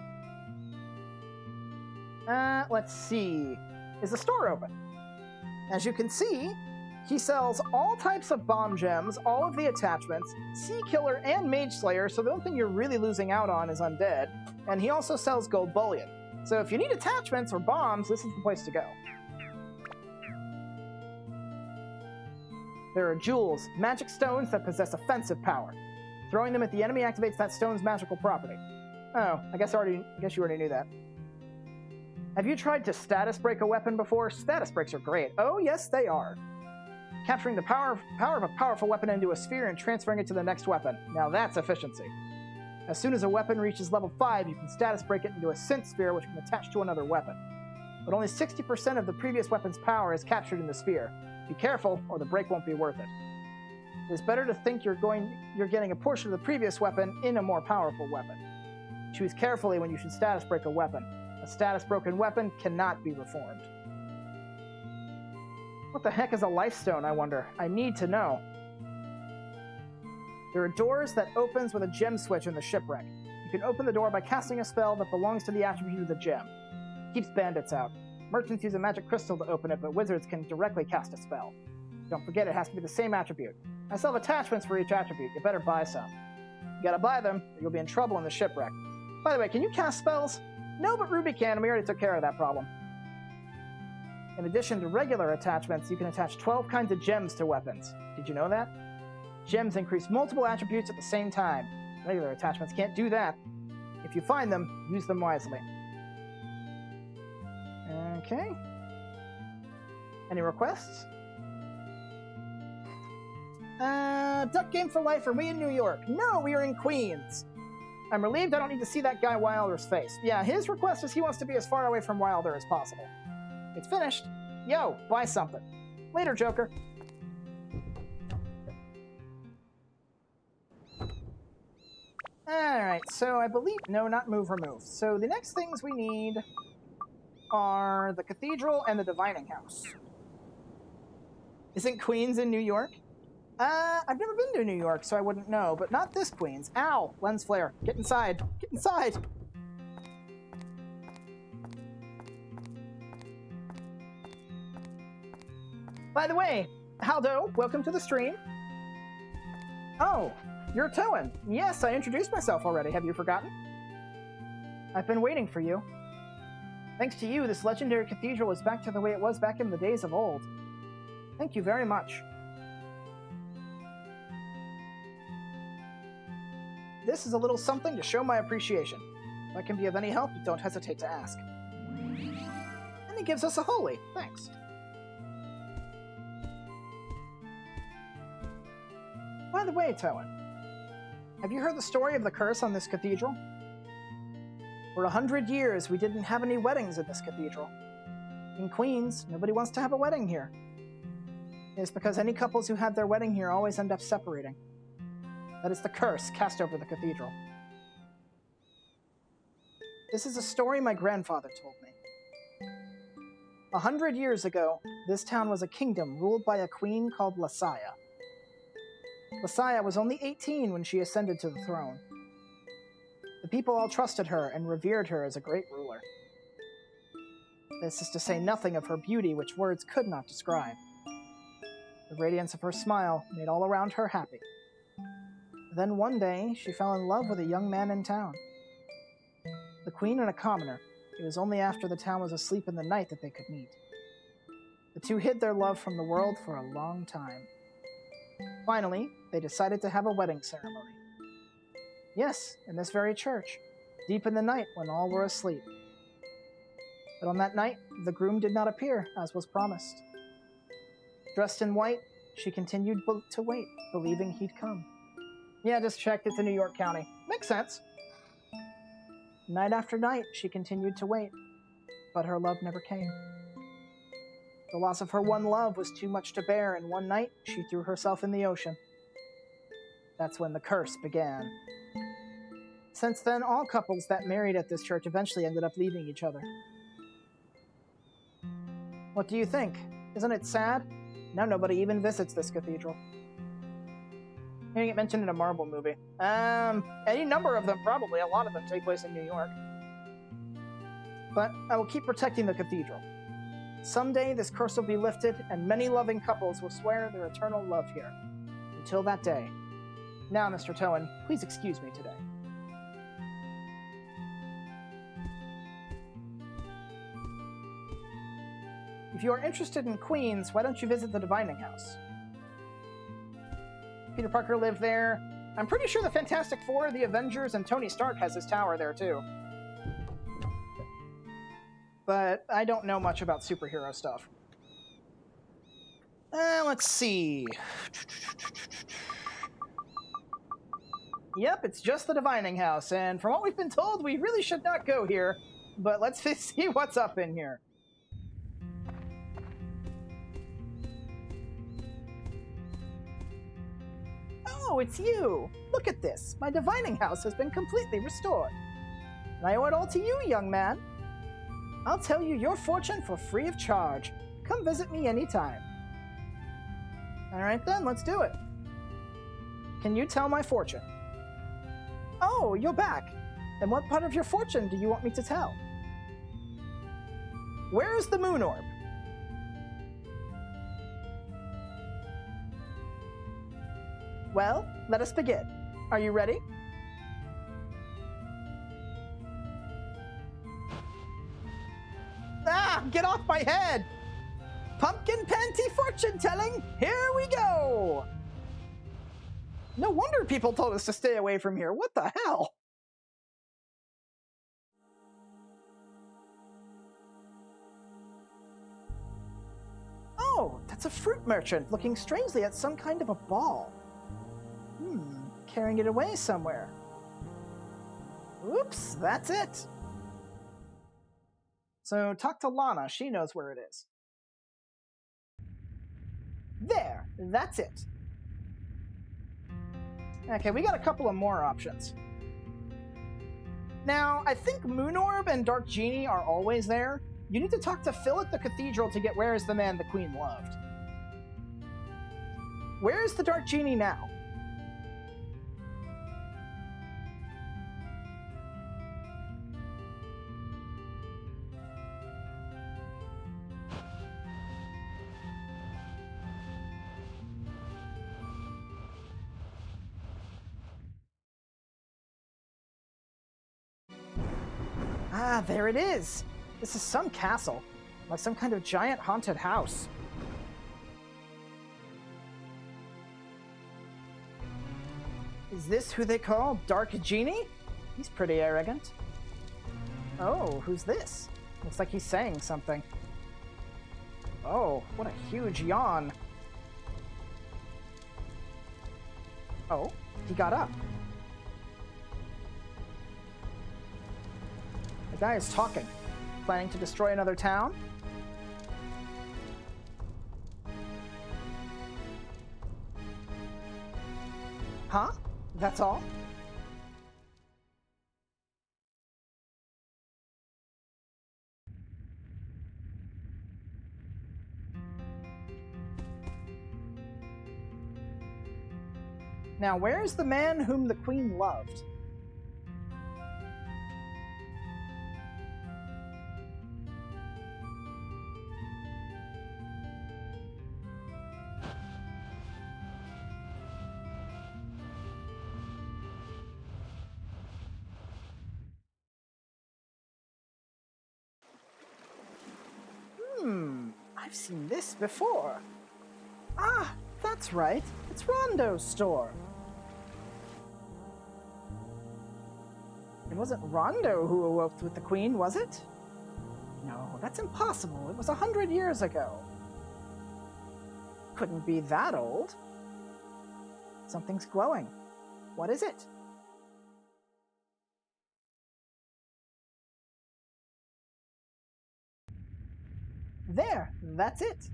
Let's see. Is the store open? As you can see, he sells all types of bomb gems, all of the attachments, Sea Killer and Mage Slayer, so the only thing you're really losing out on is Undead, and he also sells gold bullion. So if you need attachments or bombs, this is the place to go. There are jewels, magic stones that possess offensive power. Throwing them at the enemy activates that stone's magical property. Oh, I guess you already knew that. Have you tried to status break a weapon before? Status breaks are great. Oh, yes, they are. Capturing the power of a powerful weapon into a sphere and transferring it to the next weapon. Now that's efficiency. As soon as a weapon reaches level 5, you can status break it into a synth sphere which can attach to another weapon. But only 60% of the previous weapon's power is captured in the sphere. Be careful, or the break won't be worth it. It is better to think you're getting a portion of the previous weapon in a more powerful weapon. Choose carefully when you should status break a weapon. A status broken weapon cannot be reformed. What the heck is a life stone, I wonder? I need to know. There are doors that opens with a gem switch in the shipwreck. You can open the door by casting a spell that belongs to the attribute of the gem. Keeps bandits out. Merchants use a magic crystal to open it, but wizards can directly cast a spell. Don't forget, it has to be the same attribute. I sell attachments for each attribute. You better buy some. You gotta buy them, or you'll be in trouble in the shipwreck. By the way, can you cast spells? No, but Ruby can, and we already took care of that problem. In addition to regular attachments, you can attach 12 kinds of gems to weapons. Did you know that? Gems increase multiple attributes at the same time. Regular attachments can't do that. If you find them, use them wisely. Okay. Any requests? Duck Game for Life, are we in New York? No, we are in Queens. I'm relieved I don't need to see that guy Wilder's face. Yeah, his request is he wants to be as far away from Wilder as possible. It's finished. Yo, buy something. Later, Joker. Alright, so I believe... No, not move, remove. So the next things we need are the Cathedral and the Divining House. Isn't Queens in New York? I've never been to New York, so I wouldn't know, but not this Queens. Ow! Lens flare. Get inside. Get inside! By the way, Haldo, welcome to the stream. Oh, you're Toan. Yes, I introduced myself already. Have you forgotten? I've been waiting for you. Thanks to you, this legendary cathedral is back to the way it was back in the days of old. Thank you very much. This is a little something to show my appreciation. If I can be of any help, don't hesitate to ask. And he gives us a holy. Thanks. By the way, Towen, have you heard the story of the curse on this cathedral? For 100 years, we didn't have any weddings in this cathedral. In Queens, nobody wants to have a wedding here. It's because any couples who have their wedding here always end up separating. That is the curse cast over the cathedral. This is a story my grandfather told me. 100 years ago, this town was a kingdom ruled by a queen called Lasaya. Lasaya was only 18 when she ascended to the throne. The people all trusted her and revered her as a great ruler. This is to say nothing of her beauty, which words could not describe. The radiance of her smile made all around her happy. Then one day, she fell in love with a young man in town. The queen and a commoner. It was only after the town was asleep in the night that they could meet. The two hid their love from the world for a long time. Finally, they decided to have a wedding ceremony. Yes, in this very church, deep in the night when all were asleep. But on that night, the groom did not appear, as was promised. Dressed in white, she continued to wait, believing he'd come. Yeah, just checked. It's in New York County. Makes sense. Night after night, she continued to wait, but her love never came. The loss of her one love was too much to bear, and one night, she threw herself in the ocean. That's when the curse began. Since then, all couples that married at this church eventually ended up leaving each other. What do you think? Isn't it sad? Now nobody even visits this cathedral. Hearing it mentioned in a Marvel movie. Any number of them, probably. A lot of them take place in New York. But I will keep protecting the cathedral. Someday this curse will be lifted, and many loving couples will swear their eternal love here. Until that day. Now, Mr. Towen, please excuse me today. If you are interested in Queens, why don't you visit the Divining House? Peter Parker lived there. I'm pretty sure the Fantastic Four, the Avengers, and Tony Stark has his tower there, too. But I don't know much about superhero stuff. Let's see. Yep, it's just the Divining House, and from what we've been told, we really should not go here. But let's see what's up in here. Oh, it's you! Look at this! My divining house has been completely restored. And I owe it all to you, young man. I'll tell you your fortune for free of charge. Come visit me anytime. Alright then, let's do it. Can you tell my fortune? Oh, you're back. And what part of your fortune do you want me to tell? Where is the moon orb? Well, let us begin. Are you ready? Ah, get off my head! Pumpkin panty fortune telling, here we go! No wonder people told us to stay away from here. What the hell? Oh, that's a fruit merchant looking strangely at some kind of a ball. Carrying it away somewhere. Oops, that's it. So talk to Lana, she knows where it is. There, that's it. Okay, we got a couple of more options. Now, I think Moon Orb and Dark Genie are always there. You need to talk to Phil at the cathedral to get Where is the Man the Queen Loved. Where is the Dark Genie now? Ah, there it is. This is some castle, like some kind of giant haunted house. Is this who they call Dark Genie? He's pretty arrogant. Oh, who's this? Looks like he's saying something. Oh, what a huge yawn. Oh, he got up. The guy is talking. Planning to destroy another town? Huh? That's all? Now, where is the man whom the queen loved? I've seen this before. Ah, that's right. It's Rondo's store. It wasn't Rondo who awoke with the queen, was it? No, that's impossible. It was 100 years ago. Couldn't be that old. Something's glowing. What is it? There, that's it.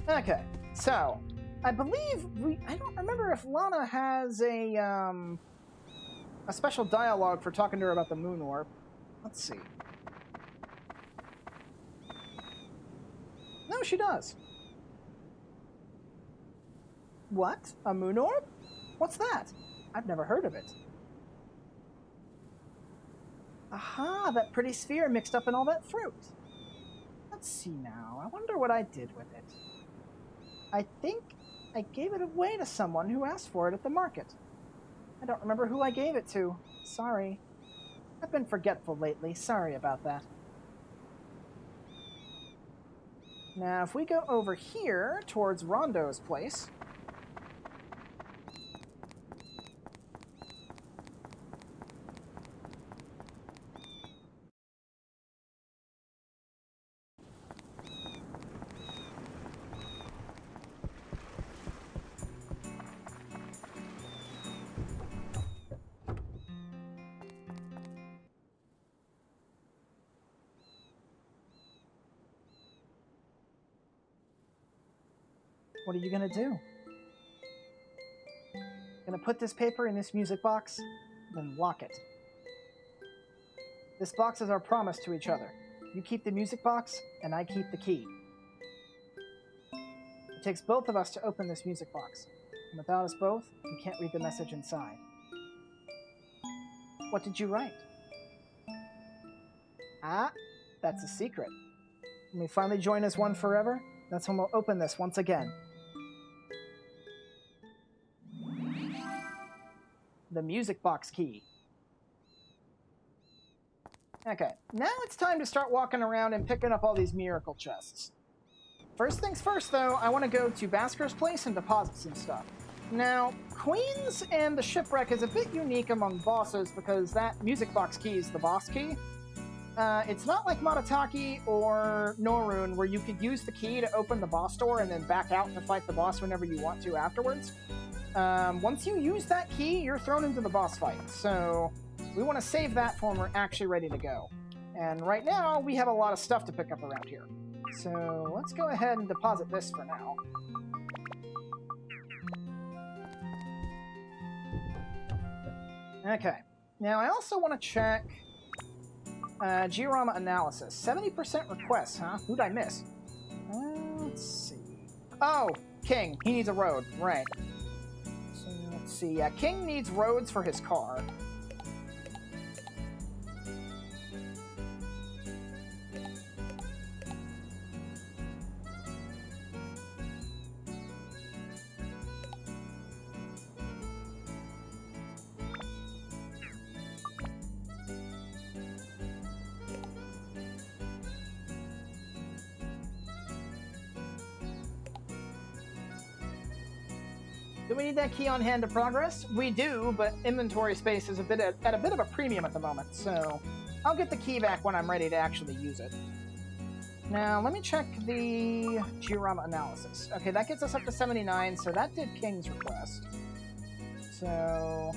Okay, so I believe I don't remember if Lana has a special dialogue for talking to her about the moon orb. Let's see. No, she does. What? A moon orb? What's that? I've never heard of it. Aha, that pretty sphere mixed up in all that fruit. Let's see now. I wonder what I did with it. I think I gave it away to someone who asked for it at the market. I don't remember who I gave it to. Sorry. I've been forgetful lately. Sorry about that. Now, if we go over here towards Rondo's place... What are you gonna do? Gonna put this paper in this music box, then lock it. This box is our promise to each other. You keep the music box, and I keep the key. It takes both of us to open this music box, and without us both, you can't read the message inside. What did you write? Ah, that's a secret. When we finally join as one forever, that's when we'll open this once again. The music box key. Okay, now it's time to start walking around and picking up all these miracle chests. First things first, though, I want to go to Basker's place and deposit some stuff. Now, Queens and the Shipwreck is a bit unique among bosses because that music box key is the boss key. It's not like Matataki or Norun where you could use the key to open the boss door and then back out to fight the boss whenever you want to afterwards. Once you use that key, you're thrown into the boss fight. So we want to save that for when we're actually ready to go. And right now, we have a lot of stuff to pick up around here. So let's go ahead and deposit this for now. Okay. Now, I also want to check georama analysis. 70% requests, huh? Who'd I miss? Let's see. Oh, King. He needs a road. Right. So let's see. Yeah, King needs roads for his car. Do we need that key on hand to progress? We do, but inventory space is at a bit of a premium at the moment, so I'll get the key back when I'm ready to actually use it. Now, let me check the georama analysis. Okay, that gets us up to 79, so that did King's request. So...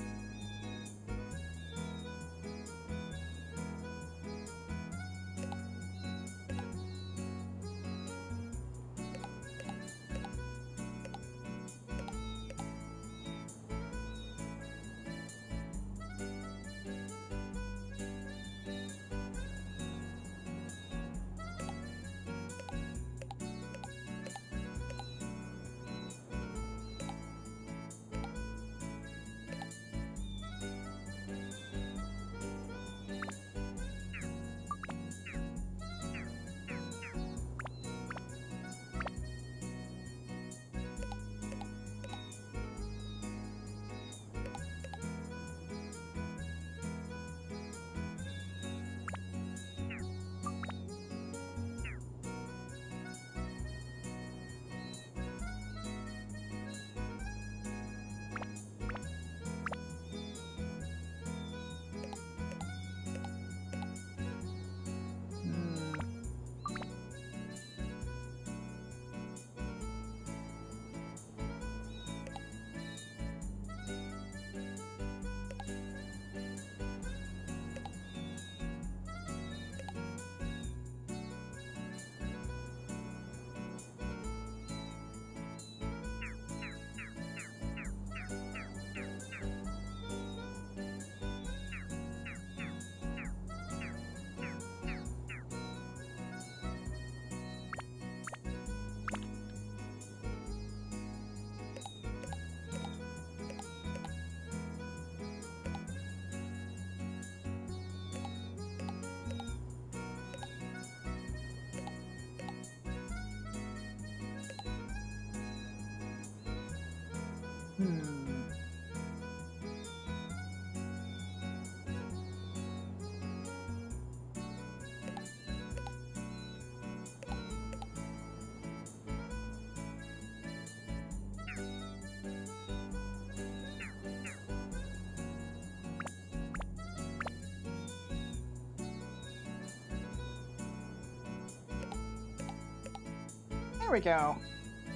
There we go.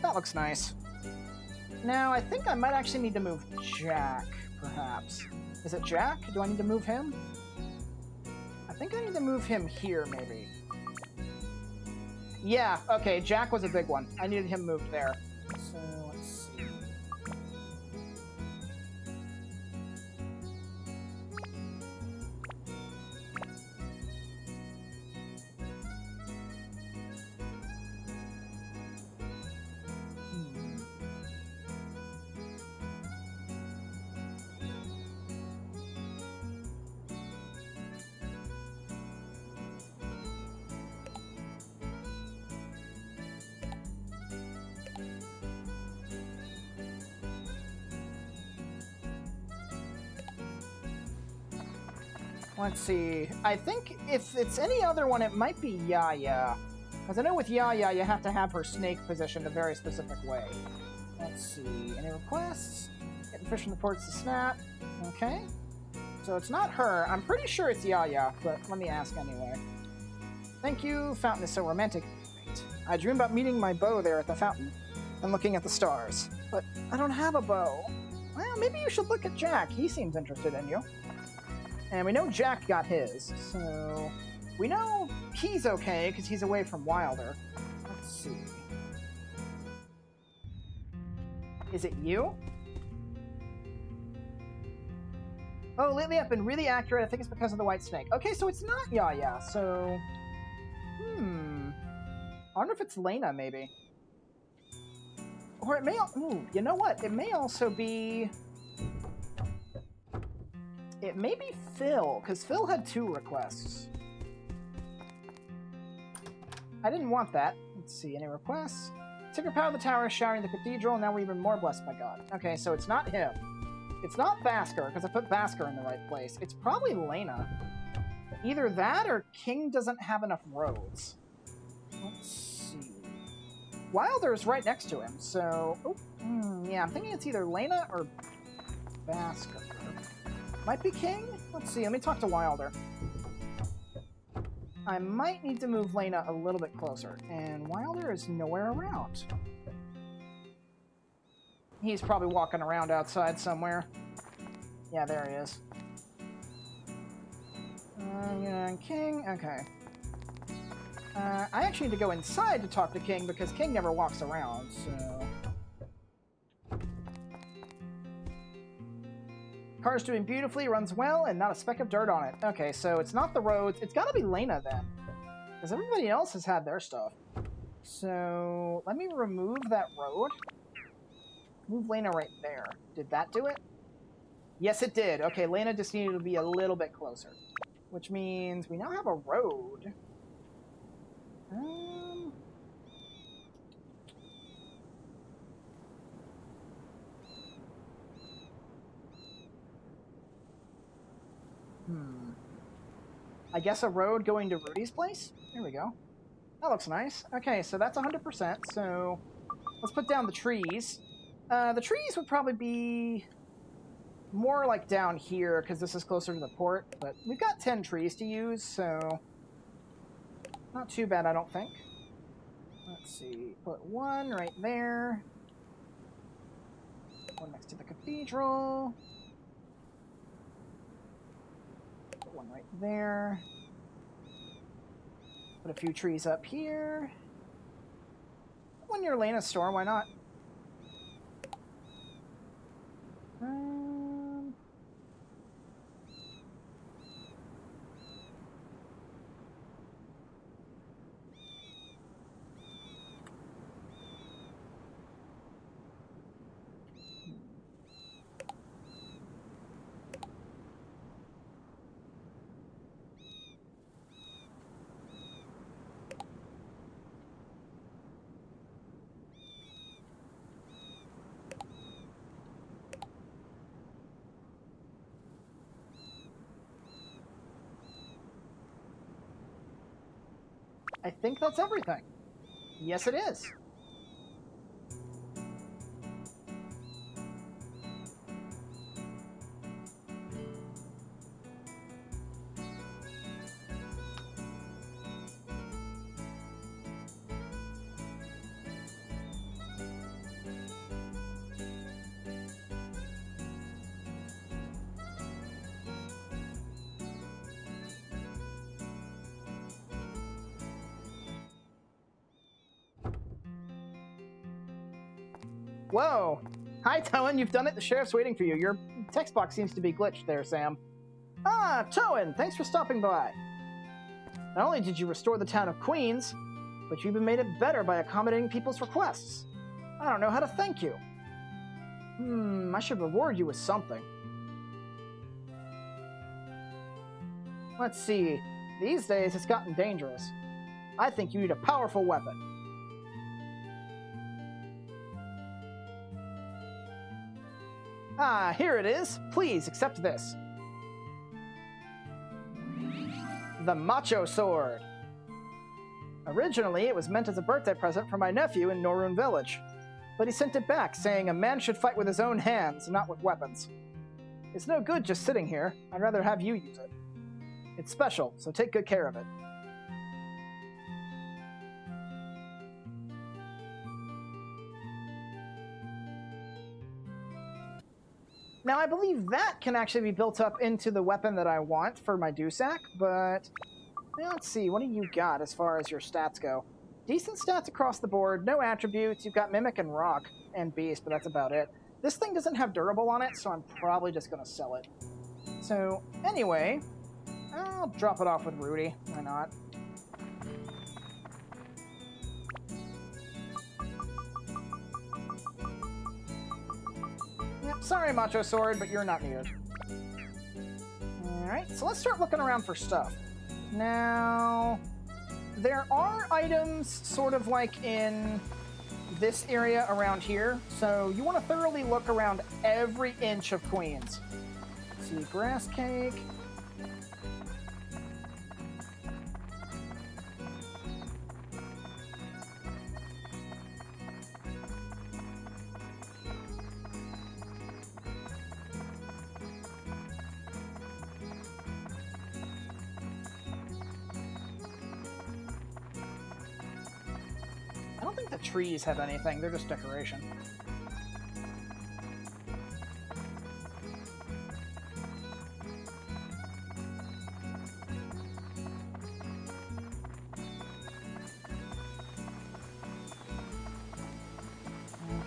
That looks nice. Now, I think I might actually need to move Jack, perhaps. Is it Jack? Do I need to move him? I think I need to move him here, maybe. Yeah, okay, Jack was a big one. I needed him moved there. So, let's see. Let's see. I think if it's any other one, it might be Yaya. Because I know with Yaya, you have to have her snake positioned a very specific way. Let's see. Any requests? Getting fish in the ports to snap. Okay. So it's not her. I'm pretty sure it's Yaya, but let me ask anyway. Thank you. Fountain is so romantic. I dream about meeting my beau there at the fountain and looking at the stars. But I don't have a beau. Well, maybe you should look at Jack. He seems interested in you. And we know Jack got his, so we know he's okay because he's away from Wilder. Let's see. Is it you? Oh, lately I've been really accurate. I think it's because of the white snake. Okay, so it's not Yaya, so... I wonder if it's Lena, maybe. Or it may... Ooh, you know what? It may also be... It may be Phil, because Phil had 2 requests. I didn't want that. Let's see, any requests? Sacred power of the tower, showering the cathedral, now we're even more blessed by God. Okay, so it's not him. It's not Basker, because I put Basker in the right place. It's probably Lena. Either that or King doesn't have enough roads. Let's see. Wilder's right next to him, so... Oh, yeah, I'm thinking it's either Lena or Basker. Might be King? Let's see, let me talk to Wilder. I might need to move Lena a little bit closer, and Wilder is nowhere around. He's probably walking around outside somewhere. Yeah, there he is. King, okay. I actually need to go inside to talk to King because King never walks around, so... Car's doing beautifully, runs well, and not a speck of dirt on it. Okay, so it's not the roads. It's gotta be Lena then. Because everybody else has had their stuff. So, let me remove that road. Move Lena right there. Did that do it? Yes, it did. Okay, Lena just needed to be a little bit closer. Which means we now have a road. I guess a road going to Rudy's place? There we go. That looks nice. Okay, so that's 100%. So let's put down the trees. The trees would probably be more like down here because this is closer to the port. But we've got 10 trees to use, so not too bad, I don't think. Let's see. Put one right there. One next to the cathedral. Put one right there. Put a few trees up here. One near Lena's store, why not? I think that's everything. Yes, it is. Whoa! Hi, Towen, you've done it. The sheriff's waiting for you. Your text box seems to be glitched there, Sam. Ah, Towen, thanks for stopping by. Not only did you restore the town of Queens, but you even made it better by accommodating people's requests. I don't know how to thank you. I should reward you with something. Let's see. These days, it's gotten dangerous. I think you need a powerful weapon. Ah, here it is. Please, accept this. The Macho Sword. Originally, it was meant as a birthday present for my nephew in Norun Village. But he sent it back, saying a man should fight with his own hands, not with weapons. It's no good just sitting here. I'd rather have you use it. It's special, so take good care of it. Now, I believe that can actually be built up into the weapon that I want for my Dusak, but let's see, what do you got as far as your stats go? Decent stats across the board, no attributes, you've got Mimic and Rock and Beast, but that's about it. This thing doesn't have Durable on it, so I'm probably just going to sell it. So, anyway, I'll drop it off with Rudy, why not? Yep, sorry, Macho Sword, but you're not needed. Alright, so let's start looking around for stuff. Now, there are items sort of like in this area around here, so you want to thoroughly look around every inch of Queens. Let's see, grass cake. trees have anything. They're just decoration.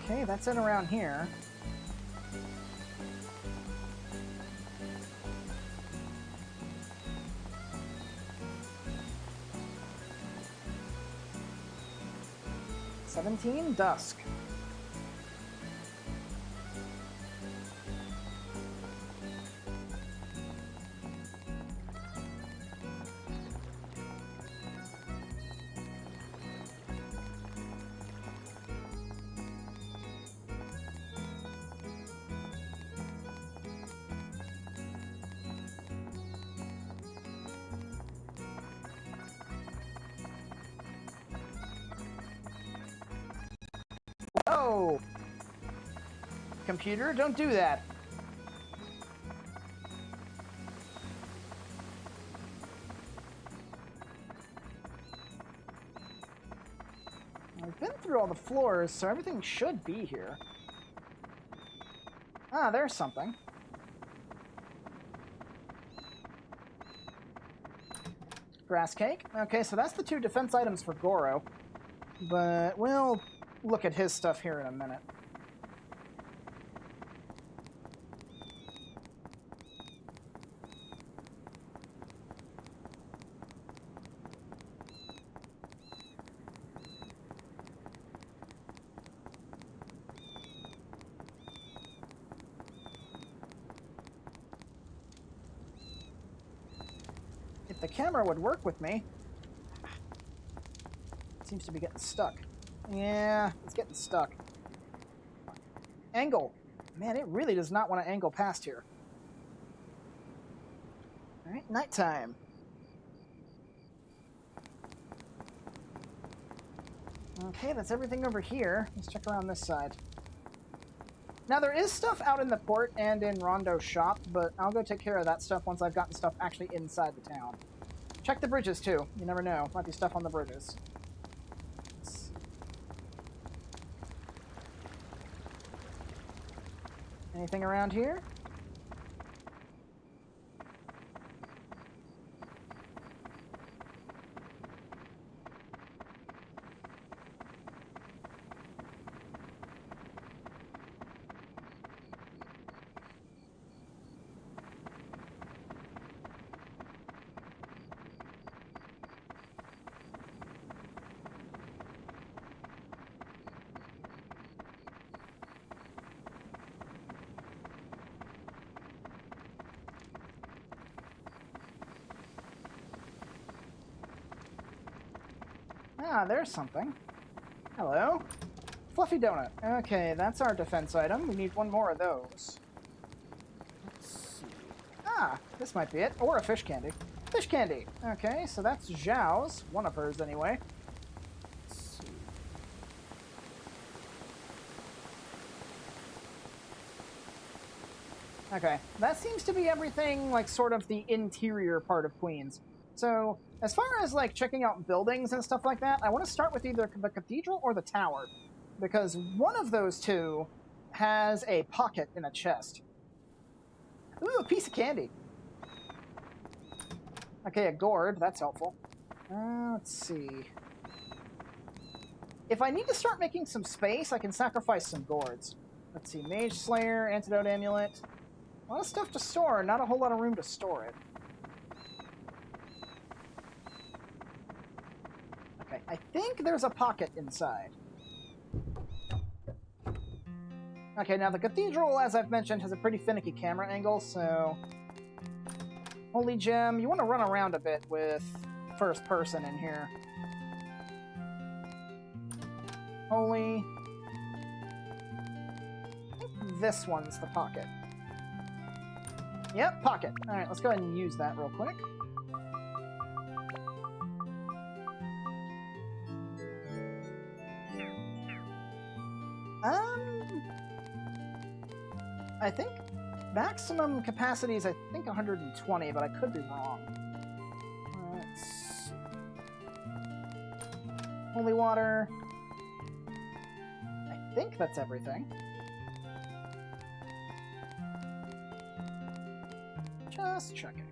Okay, that's it around here. Dusk. Oh! Computer, don't do that. I've been through all the floors, so everything should be here. Ah, there's something. Grass cake. Okay, so that's the 2 defense items for Goro. But we'll look at his stuff here in a minute. If the camera would work with me. It seems to be getting stuck. Yeah, it's getting stuck. Angle. Man, it really does not want to angle past here. Alright, nighttime. Okay, that's everything over here. Let's check around this side. Now, there is stuff out in the port and in Rondo's shop, but I'll go take care of that stuff once I've gotten stuff actually inside the town. Check the bridges, too. You never know. Might be stuff on the bridges. Anything around here? Ah, there's something. Hello. Fluffy donut. Okay, that's our defense item. We need one more of those. Let's see. Ah, this might be it. Or a fish candy. Fish candy. Okay, so that's Zhao's. One of hers, anyway. Let's see. Okay, that seems to be everything, like, sort of the interior part of Queens. So, as far as, like, checking out buildings and stuff like that, I want to start with either the cathedral or the tower. Because one of those two has a pocket in a chest. Ooh, a piece of candy. Okay, a gourd. That's helpful. Let's see. If I need to start making some space, I can sacrifice some gourds. Let's see. Mage Slayer, Antidote Amulet. A lot of stuff to store, not a whole lot of room to store it. Okay, I think there's a pocket inside. Okay, now the cathedral, as I've mentioned, has a pretty finicky camera angle, so... Holy Gem, you want to run around a bit with first person in here. Holy... I think this one's the pocket. Yep, pocket. Alright, let's go ahead and use that real quick. I think maximum capacity is, I think, 120, but I could be wrong. Let's see. Holy water. think that's everything. Just checking.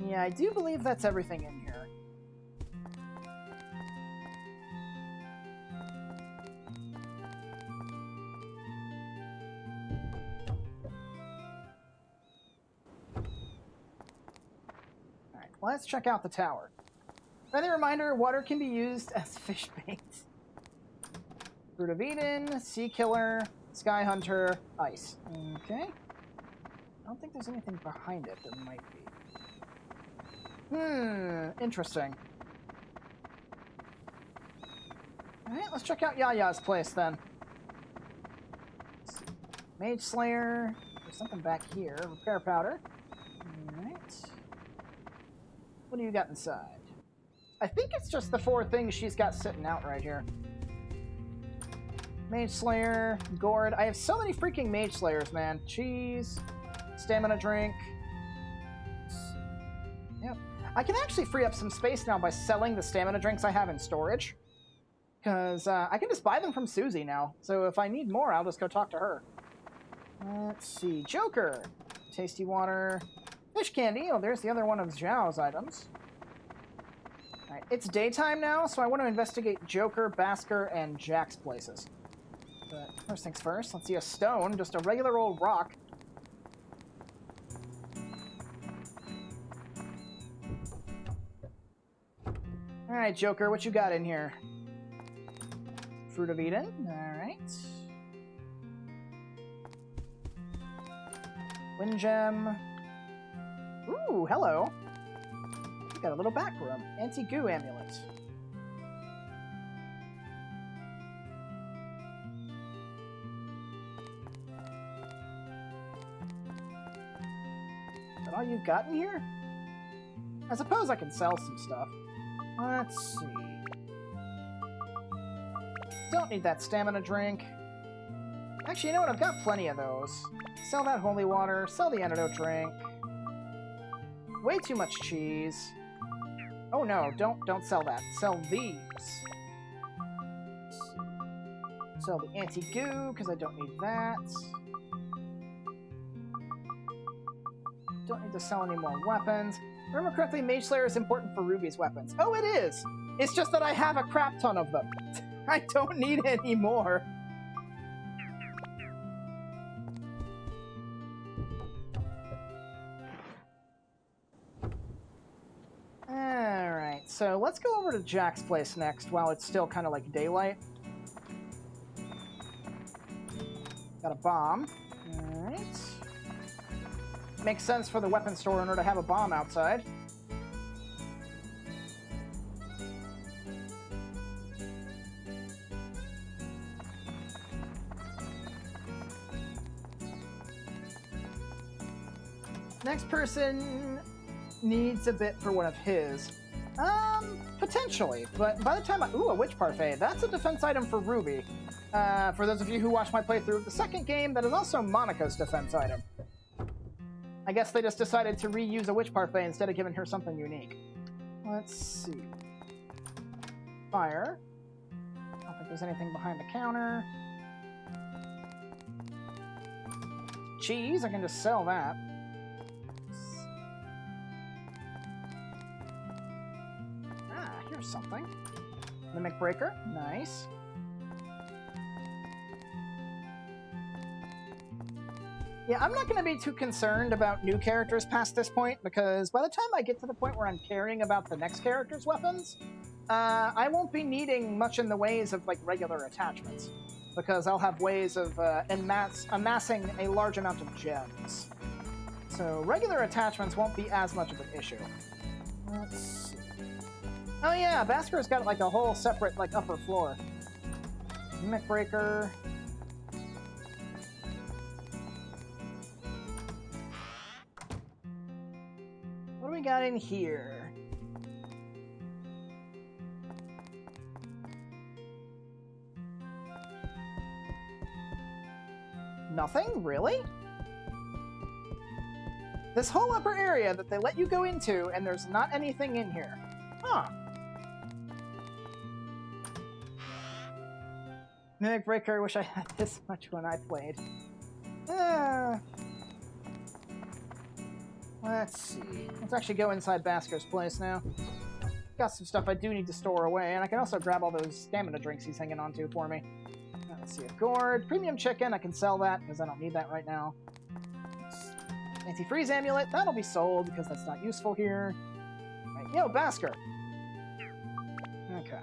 Yeah, I do believe that's everything in here. Alright, let's check out the tower. Friendly reminder, water can be used as fish bait. Fruit of Eden, Sea Killer, Sky Hunter, Ice. Okay. I don't think there's anything behind it. There might be. Interesting. Alright, let's check out Yaya's place then. Mage Slayer. There's something back here. Repair powder. Alright. What do you got inside? I think it's just the 4 things she's got sitting out right here. Mage Slayer, Gourd. I have so many freaking Mage Slayers, man. Cheese, stamina drink. Yep. I can actually free up some space now by selling the stamina drinks I have in storage. Because I can just buy them from Susie now. So if I need more, I'll just go talk to her. Let's see. Joker. Tasty water. Fish candy. Oh, there's the other one of Zhao's items. Alright, it's daytime now, so I want to investigate Joker, Basker, and Jack's places. But first things first, let's see a stone, just a regular old rock. Alright, Joker, what you got in here? Fruit of Eden, alright. Wind gem. Ooh, hello. Got a little back room. Anti-goo amulet. Is that all you've got in here? I suppose I can sell some stuff. Let's see. Don't need that stamina drink. Actually, you know what? I've got plenty of those. Sell that holy water. Sell the antidote drink. Way too much cheese. Oh no, don't sell that. Sell these. Sell the anti-goo, because I don't need that. Don't need to sell any more weapons. Remember correctly, Mage Slayer is important for Ruby's weapons. Oh, it is! It's just that I have a crap ton of them. I don't need any more. Alright, so let's go over to Jack's place next while it's still kind of like daylight. Got a bomb. Alright. Makes sense for the weapon store owner to have a bomb outside. Next person needs a bit for one of his. Potentially, but by the time ooh, a witch parfait. That's a defense item for Ruby. For those of you who watched my playthrough of the second game, that is also Monica's defense item. I guess they just decided to reuse a witch parfait instead of giving her something unique. Let's see. Fire. I don't think there's anything behind the counter. Cheese, I can just sell that. Here's something. Mimic Breaker, nice. Yeah, I'm not going to be too concerned about new characters past this point, because by the time I get to the point where I'm caring about the next character's weapons, I won't be needing much in the ways of, like, regular attachments, because I'll have ways of amassing a large amount of gems. So regular attachments won't be as much of an issue. Let's see. Oh yeah, Basker's got, like, a whole separate, like, upper floor. Mimic Breaker. What do we got in here? Nothing? Really? This whole upper area that they let you go into, and there's not anything in here. Huh. Mimic Breaker, I wish I had this much when I played. Let's see. Let's actually go inside Basker's place now. Got some stuff I do need to store away, and I can also grab all those stamina drinks he's hanging on to for me. Let's see, a gourd. Premium chicken, I can sell that because I don't need that right now. Anti-freeze amulet, that'll be sold because that's not useful here. Right, yo, Basker. Okay.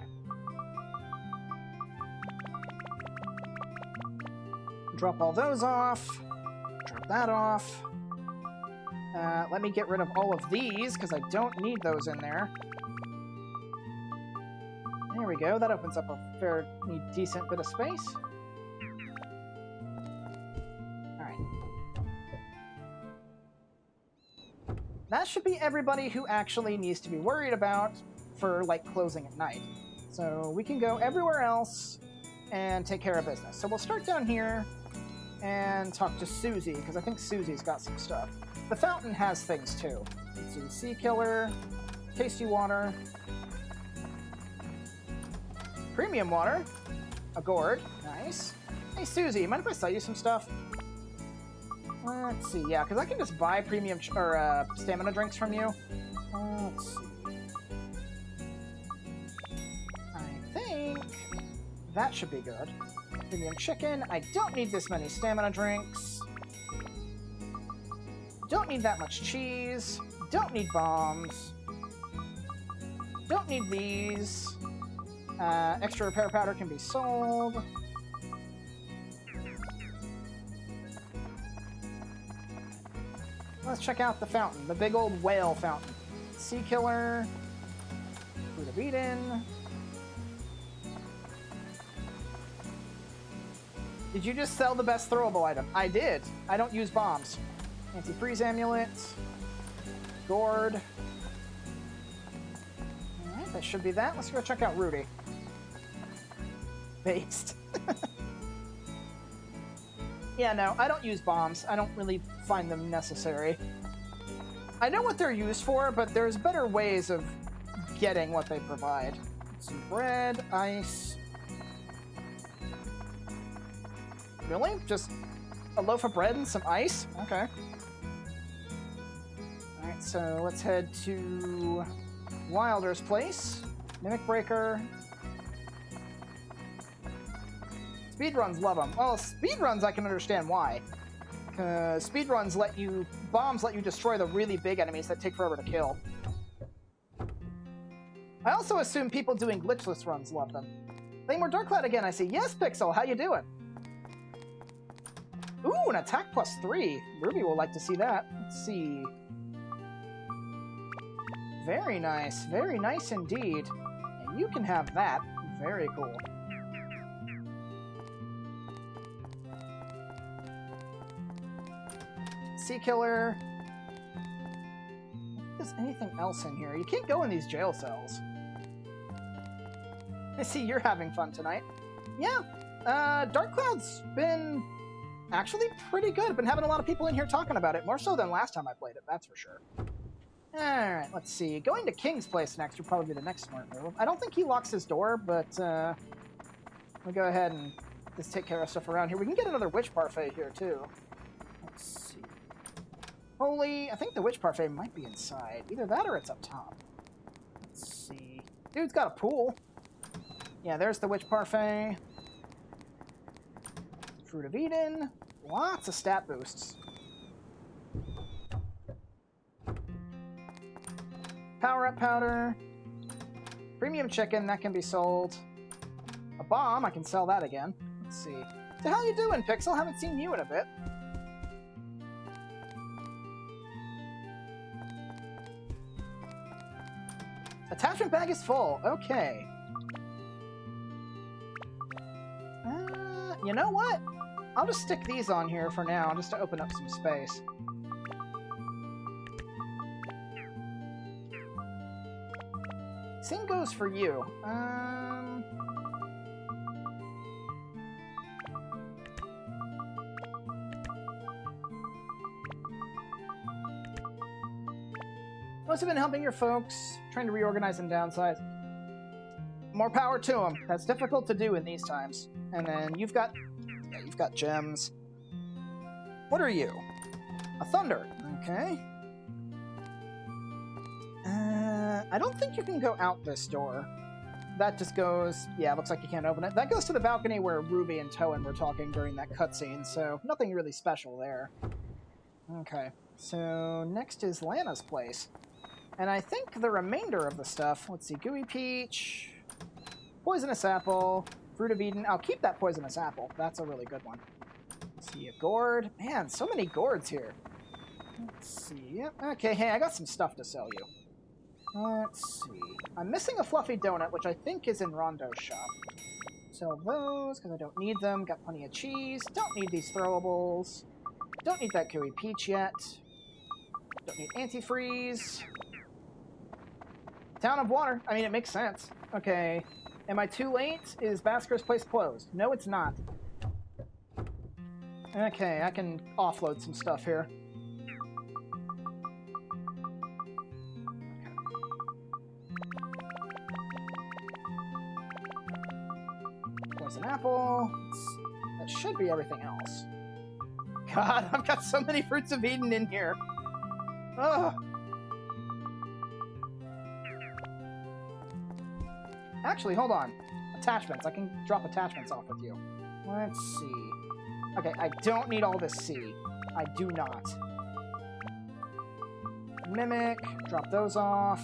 Drop all those off. Drop that off. Let me get rid of all of these because I don't need those in there. There we go. That opens up a fairly decent bit of space. Alright. That should be everybody who actually needs to be worried about for, like, closing at night. So we can go everywhere else and take care of business. So we'll start down here and talk to Susie, because I think Susie's got some stuff. The fountain has things, too. Let's see. Sea Killer, Tasty Water, Premium Water, a gourd, nice. Hey, Susie, mind if I sell you some stuff? Let's see, yeah, because I can just buy premium stamina drinks from you. Let's see. I think that should be good. Premium chicken. I don't need this many stamina drinks. Don't need that much cheese. Don't need bombs. Don't need these. Extra repair powder can be sold. Let's check out the fountain. The big old whale fountain. Sea Killer. Fruit of Eden. Did you just sell the best throwable item? I did. I don't use bombs. Anti-freeze amulet. Gourd. Alright, that should be that. Let's go check out Rudy. Based. Yeah, no, I don't use bombs. I don't really find them necessary. I know what they're used for, but there's better ways of getting what they provide. Some bread, ice. Really? Just a loaf of bread and some ice? Okay. Alright, so let's head to Wilder's place. Mimic Breaker. Speedruns love them. Well, speedruns I can understand why. Because speedruns bombs let you destroy the really big enemies that take forever to kill. I also assume people doing glitchless runs love them. Playing more Dark Cloud again, I see. Yes, Pixel, how you doing? Ooh, an attack +3. Ruby will like to see that. Let's see. Very nice indeed. And you can have that. Very cool. Sea Killer. Is anything else in here? You can't go in these jail cells. I see you're having fun tonight. Yeah, Dark Cloud's been actually pretty good. I've been having a lot of people in here talking about it, more so than last time I played it, that's for sure. Alright, let's see. Going to King's place next would probably be the next smart move. I don't think he locks his door, but we'll go ahead and just take care of stuff around here. We can get another witch parfait here, too. Let's see. Holy, I think the witch parfait might be inside. Either that or it's up top. Let's see. Dude's got a pool. Yeah, there's the witch parfait. Fruit of Eden. Lots of stat boosts. Power-up powder. Premium chicken, that can be sold. A bomb, I can sell that again. Let's see. So how you doing, Pixel? Haven't seen you in a bit. Attachment bag is full. Okay. You know what? I'll just stick these on here for now, just to open up some space. Same goes for you. Must have been helping your folks, trying to reorganize and downsize. more power to him. That's difficult to do in these times. And then you've got gems. What are you? A thunder. Okay. I don't think you can go out this door. That just goes... Yeah, looks like you can't open it. That goes to the balcony where Ruby and Toan were talking during that cutscene, so nothing really special there. Okay, so next is Lana's place. And I think the remainder of the stuff... Let's see, Gooey Peach, Poisonous Apple, Fruit of Eden. I'll keep that Poisonous Apple. That's a really good one. Let's see, a gourd. Man, so many gourds here. Let's see. Okay, hey, I got some stuff to sell you. Let's see. I'm missing a fluffy donut, which I think is in Rondo's shop. Sell those, because I don't need them. Got plenty of cheese. Don't need these throwables. Don't need that Gooey Peach yet. Don't need antifreeze. Town of Water. I mean, it makes sense. Okay. Am I too late? Is Basker's place closed? No, it's not. Okay, I can offload some stuff here. Poison apple. That should be everything else. God, I've got so many Fruits of Eden in here. Ugh. Actually, hold on. Attachments. I can drop attachments off with you. Let's see. Okay, I don't need all this C. I do not. Mimic. Drop those off.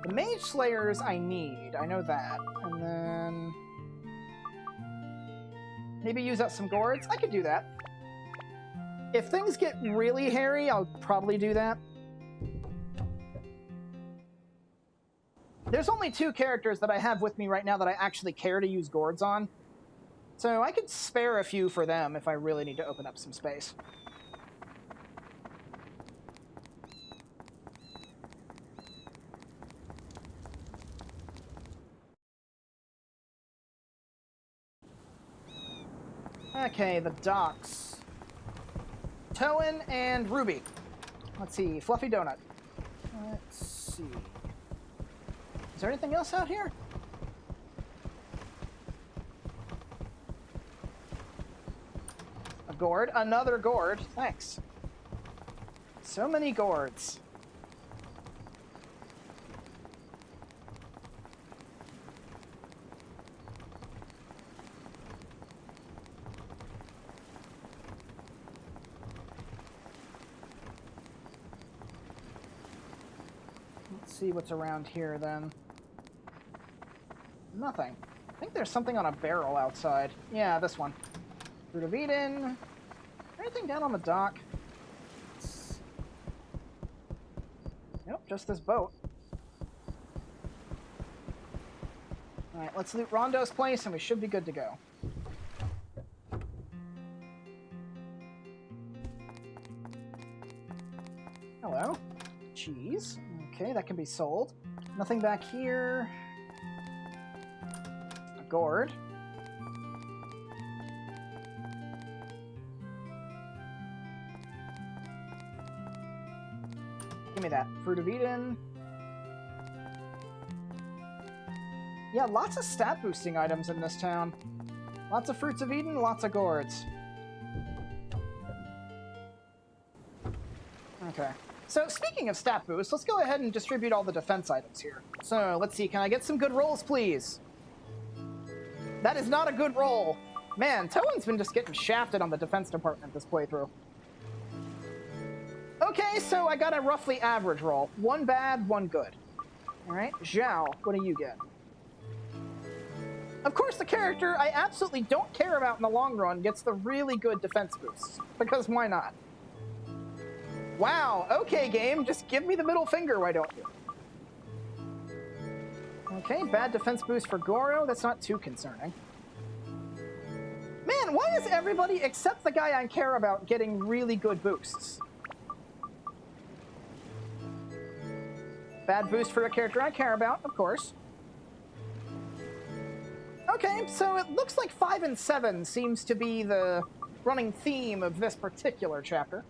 The Mage Slayers I need. I know that. And then... maybe use up some gourds? I could do that. If things get really hairy, I'll probably do that. There's only 2 characters that I have with me right now that I actually care to use gourds on. So I could spare a few for them if I really need to open up some space. Okay, the docks. Toan and Ruby. Let's see, Fluffy Donut. Let's see. Is there anything else out here? A gourd. Another gourd. Thanks. So many gourds. Let's see what's around here then. Nothing. I think there's something on a barrel outside. Yeah, this one. Fruit of Eden. Anything down on the dock? Nope, just this boat. Alright, let's loot Rondo's place and we should be good to go. Hello. Cheese. Okay, that can be sold. Nothing back here. A gourd. Give me that. Fruit of Eden. Yeah, lots of stat boosting items in this town. Lots of Fruits of Eden, lots of gourds. Okay. So, speaking of stat boosts, let's go ahead and distribute all the defense items here. So, let's see, can I get some good rolls, please? That is not a good roll. Man, Toan's been just getting shafted on the defense department this playthrough. Okay, so I got a roughly average roll. 1 bad, 1 good. Alright, Zhao, what do you get? Of course, the character I absolutely don't care about in the long run gets the really good defense boosts. Because why not? Wow, okay, game, just give me the middle finger, why don't you? Okay, bad defense boost for Goro. That's not too concerning. Man, why is everybody except the guy I care about getting really good boosts? Bad boost for a character I care about, of course. Okay, so it looks like 5 and 7 seems to be the running theme of this particular chapter.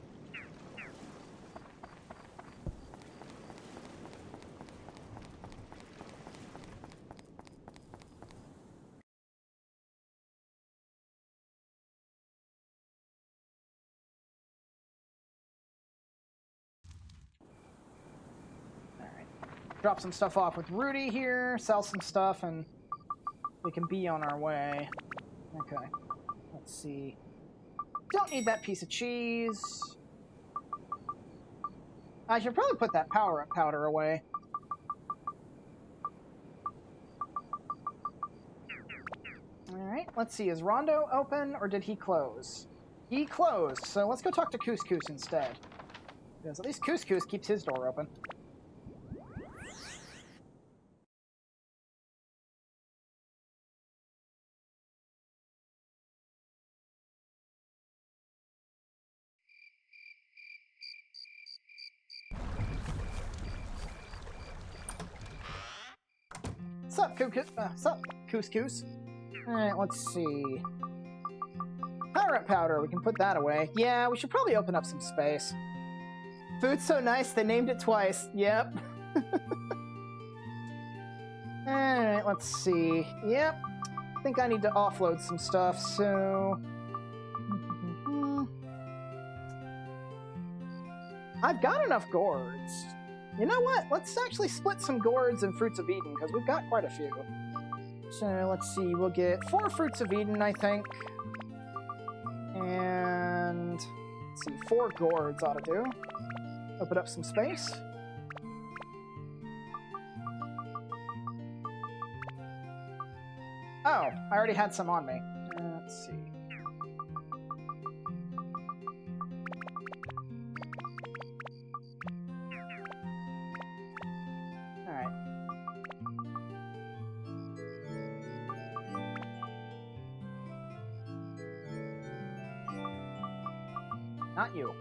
Drop some stuff off with Rudy here, sell some stuff, and we can be on our way. Okay. Let's see. Don't need that piece of cheese. I should probably put that power-up powder away. Alright, let's see. Is Rondo open, or did he close? He closed, so let's go talk to Couscous instead. Because at least Couscous keeps his door open. Sup, Couscous? Alright, let's see. Power-up powder, we can put that away. Yeah, we should probably open up some space. Food's so nice, they named it twice. Yep. Alright, let's see. Yep. I think I need to offload some stuff, so... I've got enough gourds. You know what? Let's actually split some gourds and Fruits of Eden, because we've got quite a few. So, let's see. We'll get 4 Fruits of Eden, I think. And... let's see. 4 gourds ought to do. Open up some space. Oh, I already had some on me. Let's see. Alright. Not you.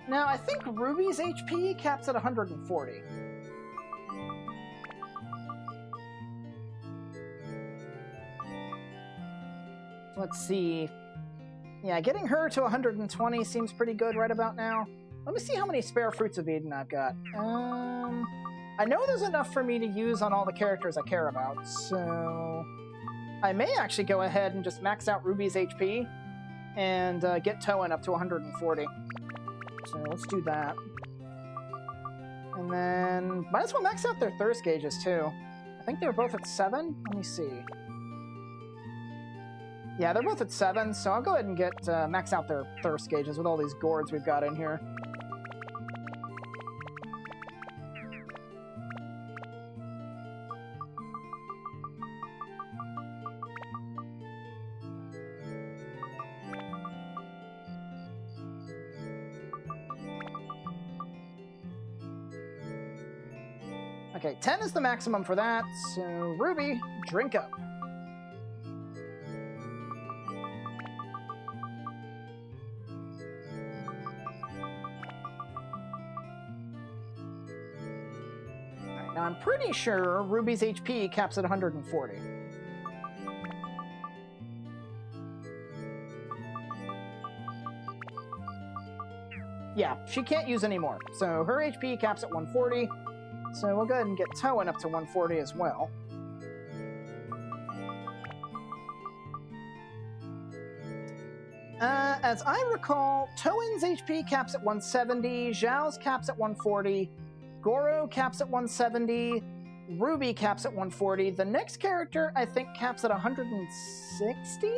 Now, I think Ruby's HP caps at 140. Let's see. Yeah, getting her to 120 seems pretty good right about now. Let me see how many spare Fruits of Eden I've got. I know there's enough for me to use on all the characters I care about, so... I may actually go ahead and just max out Ruby's HP and get Toan up to 140. So let's do that. And then, might as well max out their thirst gauges too. I think they were both at 7. Let me see. Yeah, they're both at 7, so I'll go ahead and get max out their thirst gauges with all these gourds we've got in here. Okay, 10 is the maximum for that, so Ruby, drink up. Alright, now I'm pretty sure Ruby's HP caps at 140. Yeah, she can't use any more, so her HP caps at 140. So we'll go ahead and get Toan up to 140 as well. As I recall, Toan's HP caps at 170, Zhao's caps at 140, Goro caps at 170, Ruby caps at 140. The next character, I think, caps at 160?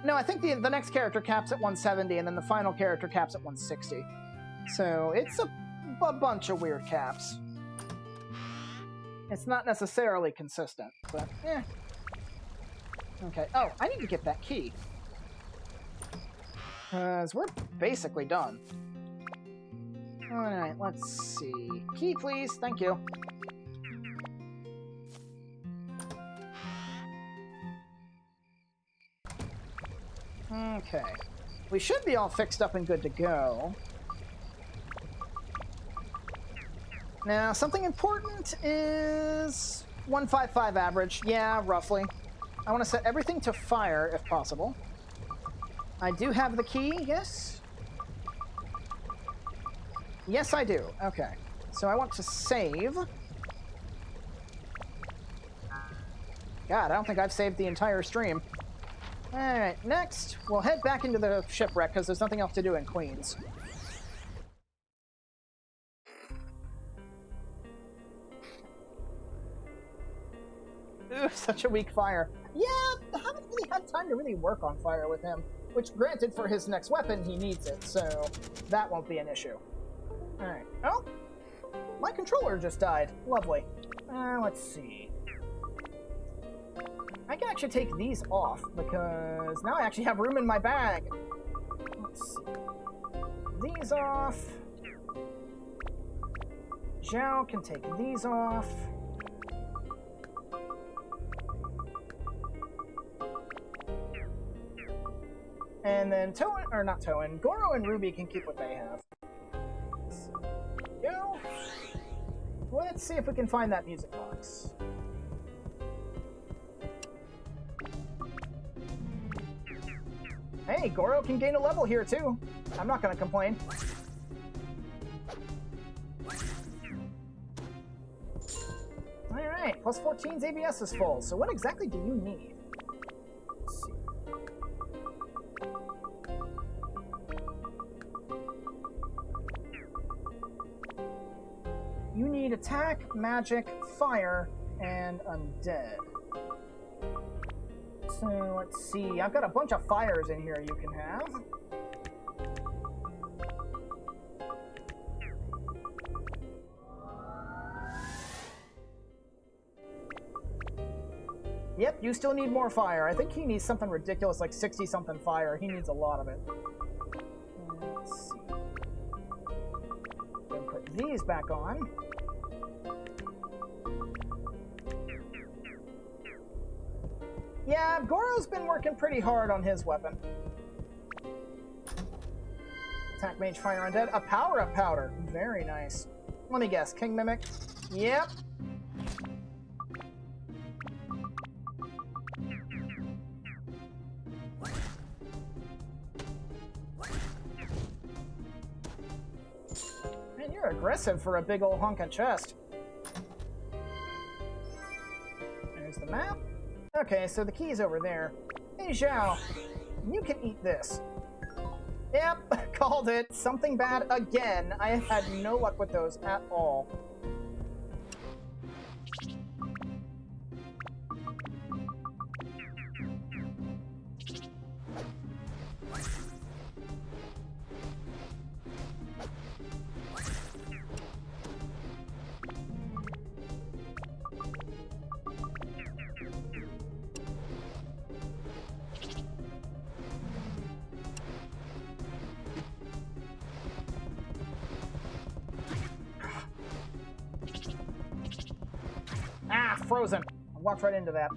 No, I think the next character caps at 170, and then the final character caps at 160. So it's a bunch of weird caps. It's not necessarily consistent, but eh. Okay. Oh, I need to get that key. Because we're basically done. Alright, let's see. Key, please. Thank you. Okay. We should be all fixed up and good to go. Now, something important is 155 average. Yeah, roughly. I want to set everything to fire, if possible. I do have the key, yes. Yes, I do. Okay. So I want to save. God, I don't think I've saved the entire stream. Alright, next, we'll head back into the shipwreck because there's nothing else to do in Queens. Ooh, such a weak fire. Yeah, I haven't really had time to really work on fire with him. Which, granted, for his next weapon, he needs it, so that won't be an issue. Alright. Oh! My controller just died. Lovely. Let's see. I can actually take these off, because now I actually have room in my bag. Let's see. These off. Zhao can take these off. And then Goro and Ruby can keep what they have. Go. Let's see if we can find that music box. Hey, Goro can gain a level here too. I'm not gonna complain. Alright, plus 14's ABS is full, so what exactly do you need? Let's see. You need attack, magic, fire, and undead. So, let's see. I've got a bunch of fires in here you can have. Yep, you still need more fire. I think he needs something ridiculous like 60-something fire. He needs a lot of it. Let's see. Then put these back on. Yeah, Goro's been working pretty hard on his weapon. Attack, mage, fire, undead. A power-up powder. Very nice. Let me guess. King Mimic? Yep. Man, you're aggressive for a big old honkin' chest. There's the map. Okay, so the key's over there. Hey, Zhao, you can eat this. Yep, called it. Something bad again. I have had no luck with those at all. Ah, frozen. I walked right into that.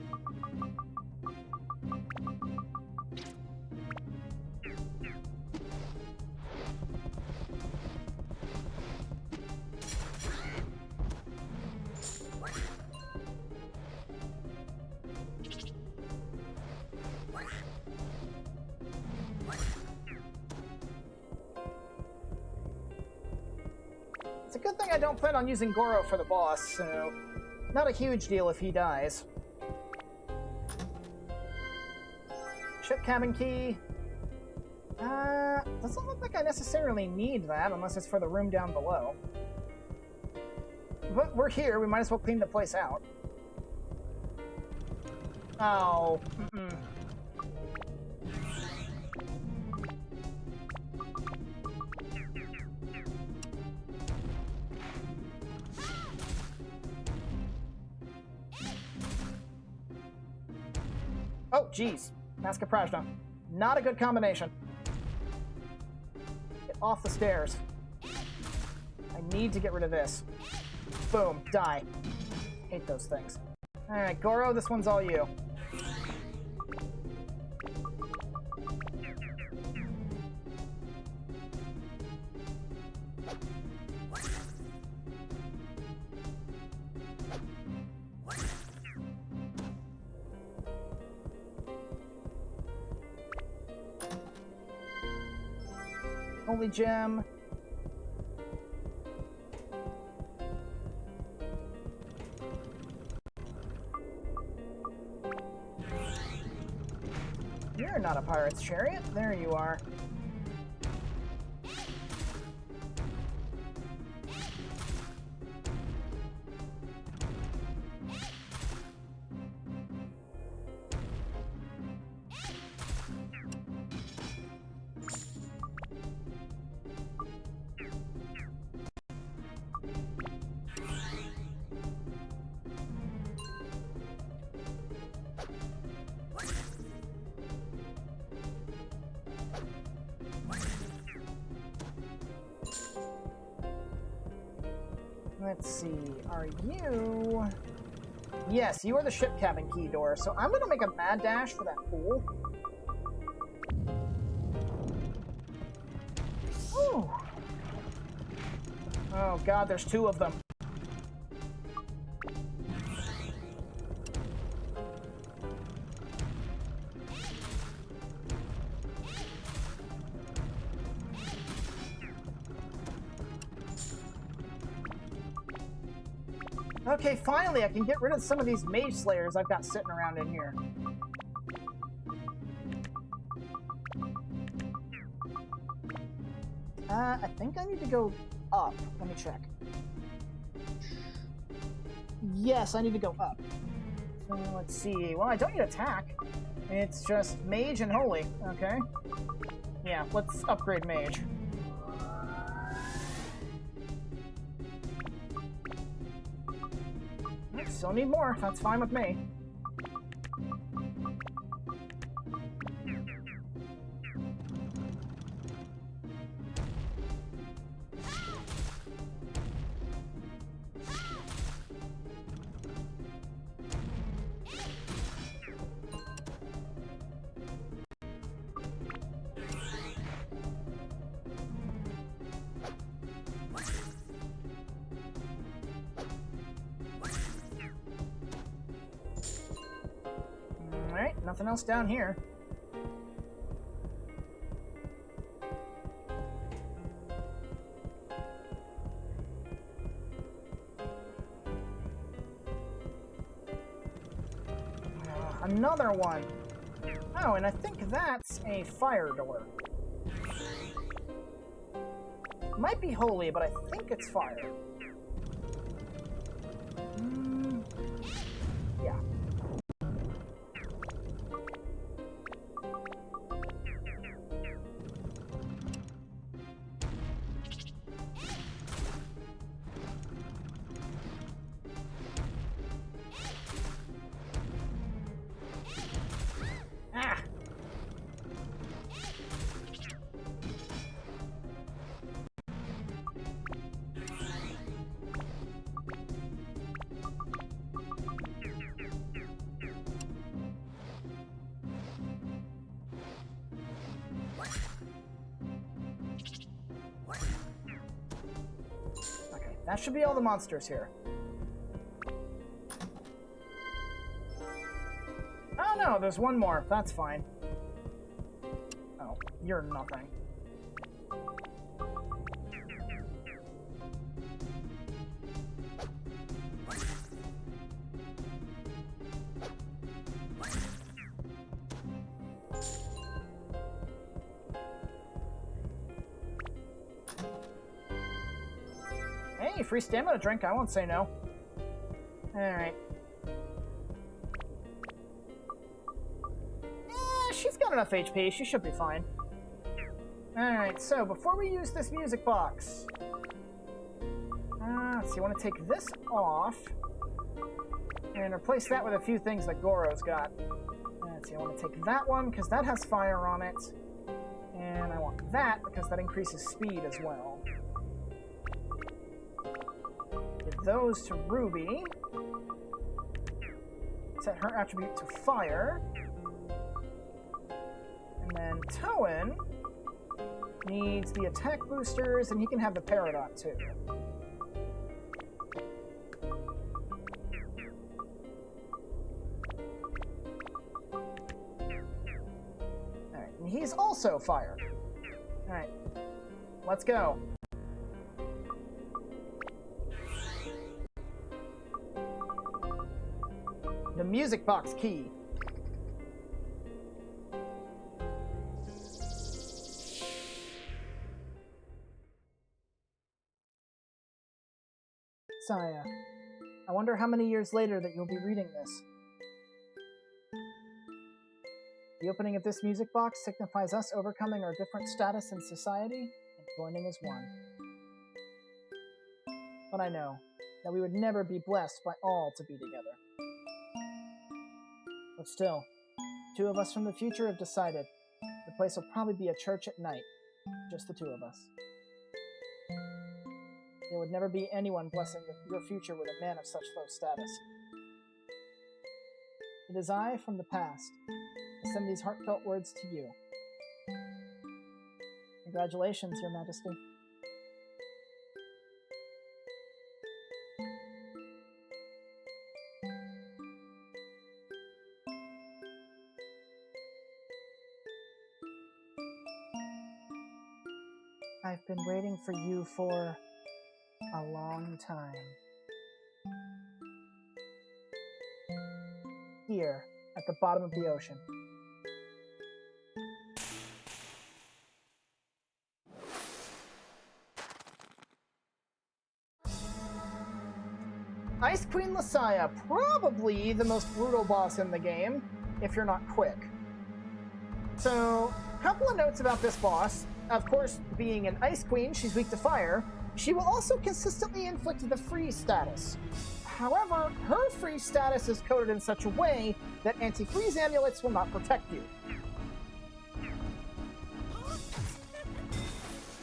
It's a good thing I don't plan on using Goro for the boss, so not a huge deal if he dies. Ship cabin key. Doesn't look like I necessarily need that unless it's for the room down below. But we're here, we might as well clean the place out. Oh, Oh, geez. Mask of Prajna. Not a good combination. Get off the stairs. I need to get rid of this. Boom. Die. Hate those things. Alright, Goro, this one's all you. Holy gem. You're not a pirate's chariot. There you are. Let's see, are you... Yes, you are the ship cabin key door, so I'm gonna make a mad dash for that pool. Ooh. Oh god, there's two of them. Okay, finally, I can get rid of some of these mage slayers I've got sitting around in here. I think I need to go up. Let me check. Yes, I need to go up. So let's see. Well, I don't need attack. It's just mage and holy. Okay. Yeah, let's upgrade mage. Still need more. That's fine with me. Alright, nothing else down here. Another one. Oh, and I think that's a fire door. Might be holy, but I think it's fire. Yeah. Ah! Okay, that should be all the monsters here. Oh no, there's one more. That's fine. Oh, you're nothing. Hey, free stamina drink. I won't say no. Alright. She's got enough HP. She should be fine. Alright, so before we use this music box... let's see, I want to take this off and replace that with a few things that Goro's got. Let's see, I want to take that one because that has fire on it. And I want that because that increases speed as well. Give those to Ruby. Set her attribute to fire. And then Toan needs the attack boosters, and he can have the Peridot too. Alright, and he's also fire. Alright, let's go. The music box key. Saya, I wonder how many years later that you'll be reading this. The opening of this music box signifies us overcoming our different status in society and joining as one. But I know that we would never be blessed by all to be together. But still, two of us from the future have decided the place will probably be a church at night, just the two of us. There would never be anyone blessing your future with a man of such low status. It is I, from the past, I send these heartfelt words to you. Congratulations, Your Majesty. I've been waiting for you for a long time. Here, at the bottom of the ocean. Ice Queen Lasaya, probably the most brutal boss in the game, if you're not quick. So, a couple of notes about this boss. Of course, being an Ice Queen, she's weak to fire. She will also consistently inflict the freeze status. However, her freeze status is coded in such a way that anti-freeze amulets will not protect you.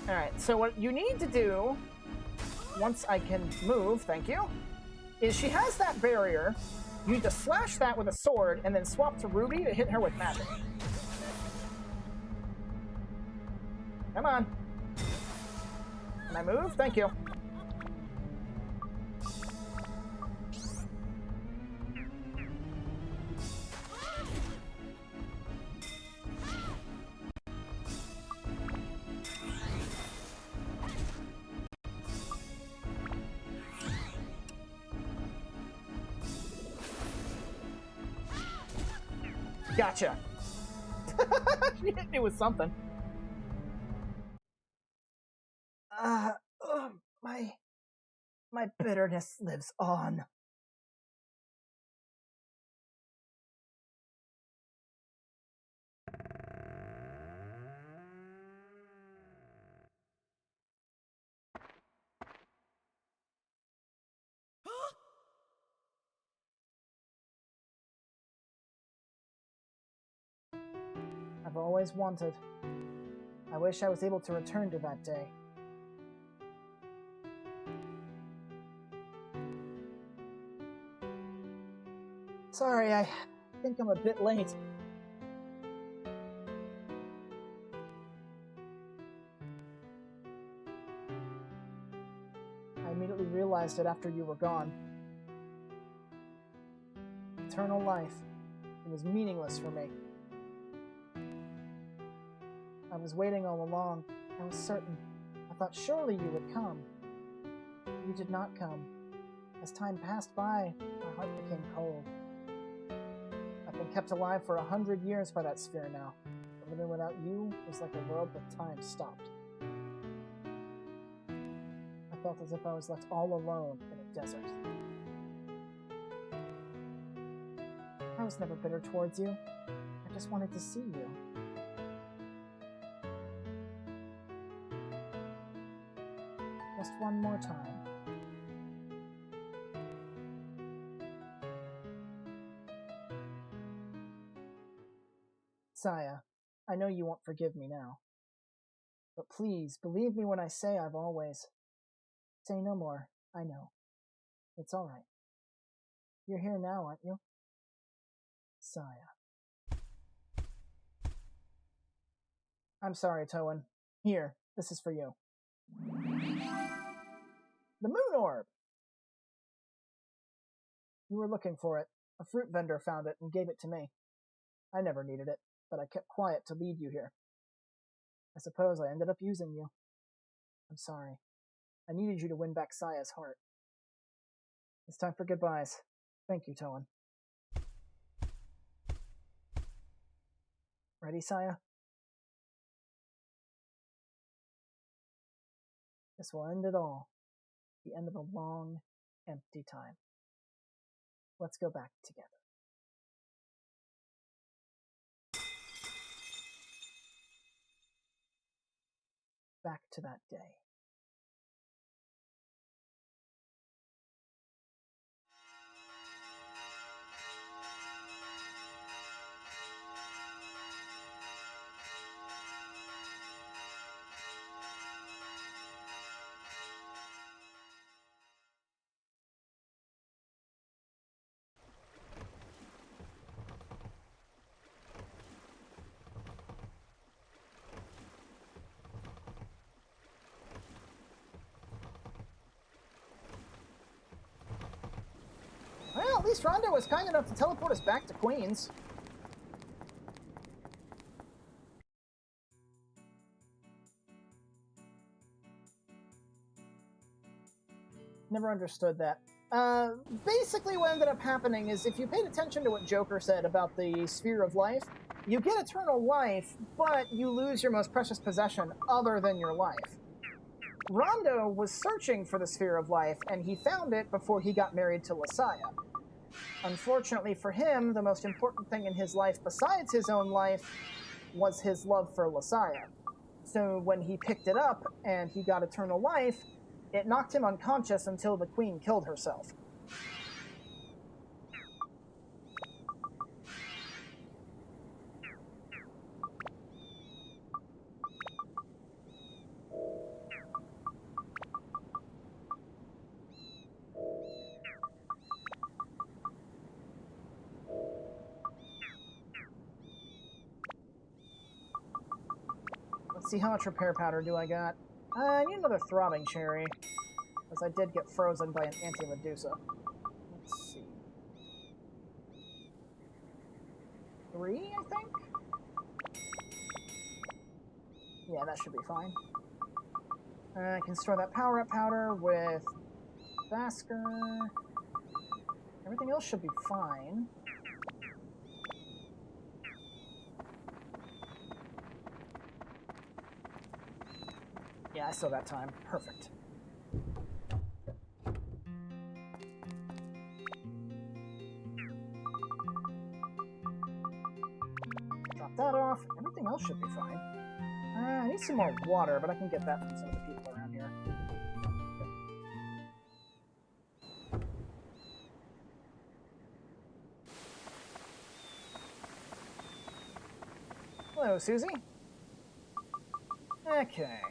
Alright, so what you need to do, once I can move, thank you, is she has that barrier. You need to slash that with a sword and then swap to Ruby to hit her with magic. Come on. Can I move? Thank you. Gotcha. She hit me with something. My bitterness lives on. I've always wanted. I wish I was able to return to that day. Sorry, I think I'm a bit late. I immediately realized it after you were gone. Eternal life. It was meaningless for me. I was waiting all along. I was certain. I thought surely you would come. You did not come. As time passed by, my heart became cold. I've been kept alive for 100 years by that sphere now. But living without you was like a world with time stopped. I felt as if I was left all alone in a desert. I was never bitter towards you. I just wanted to see you. Just one more time. Saya, I know you won't forgive me now. But please, believe me when I say I've always... Say no more, I know. It's alright. You're here now, aren't you? Saya. I'm sorry, Toan. Here, this is for you. The moon orb! You were looking for it. A fruit vendor found it and gave it to me. I never needed it, but I kept quiet to lead you here. I suppose I ended up using you. I'm sorry. I needed you to win back Saya's heart. It's time for goodbyes. Thank you, Toan. Ready, Saya? This will end it all. The end of a long, empty time. Let's go back together. Back to that day. Well, at least Rondo was kind enough to teleport us back to Queens. Never understood that. Basically what ended up happening is if you paid attention to what Joker said about the Sphere of Life, you get eternal life, but you lose your most precious possession other than your life. Rondo was searching for the Sphere of Life, and he found it before he got married to Lasaya. Unfortunately for him, the most important thing in his life besides his own life was his love for Lasaya. So when he picked it up and he got eternal life, it knocked him unconscious until the queen killed herself. Let's see, how much repair powder do I got? I need another throbbing cherry, as I did get frozen by an anti-Medusa. Let's see. 3, I think? Yeah, that should be fine. I can store that power-up powder with Basker. Everything else should be fine. Yeah, I still got time. Perfect. Drop that off. Everything else should be fine. I need some more water, but I can get that from some of the people around here. Hello, Susie. Okay.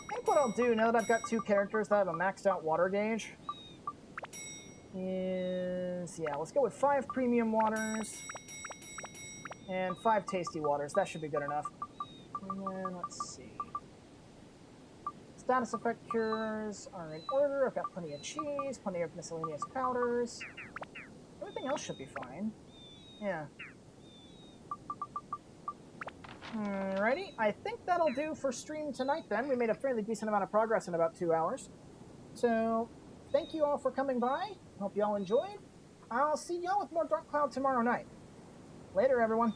I think what I'll do, now that I've got 2 characters that have a maxed out water gauge, is... yeah, let's go with 5 premium waters and 5 tasty waters. That should be good enough. And then, let's see. Status effect cures are in order. I've got plenty of cheese, plenty of miscellaneous powders. Everything else should be fine. Yeah. Alrighty, I think that'll do for stream tonight then. We made a fairly decent amount of progress in about 2 hours. So, thank you all for coming by. Hope you all enjoyed. I'll see y'all with more Dark Cloud tomorrow night. Later, everyone.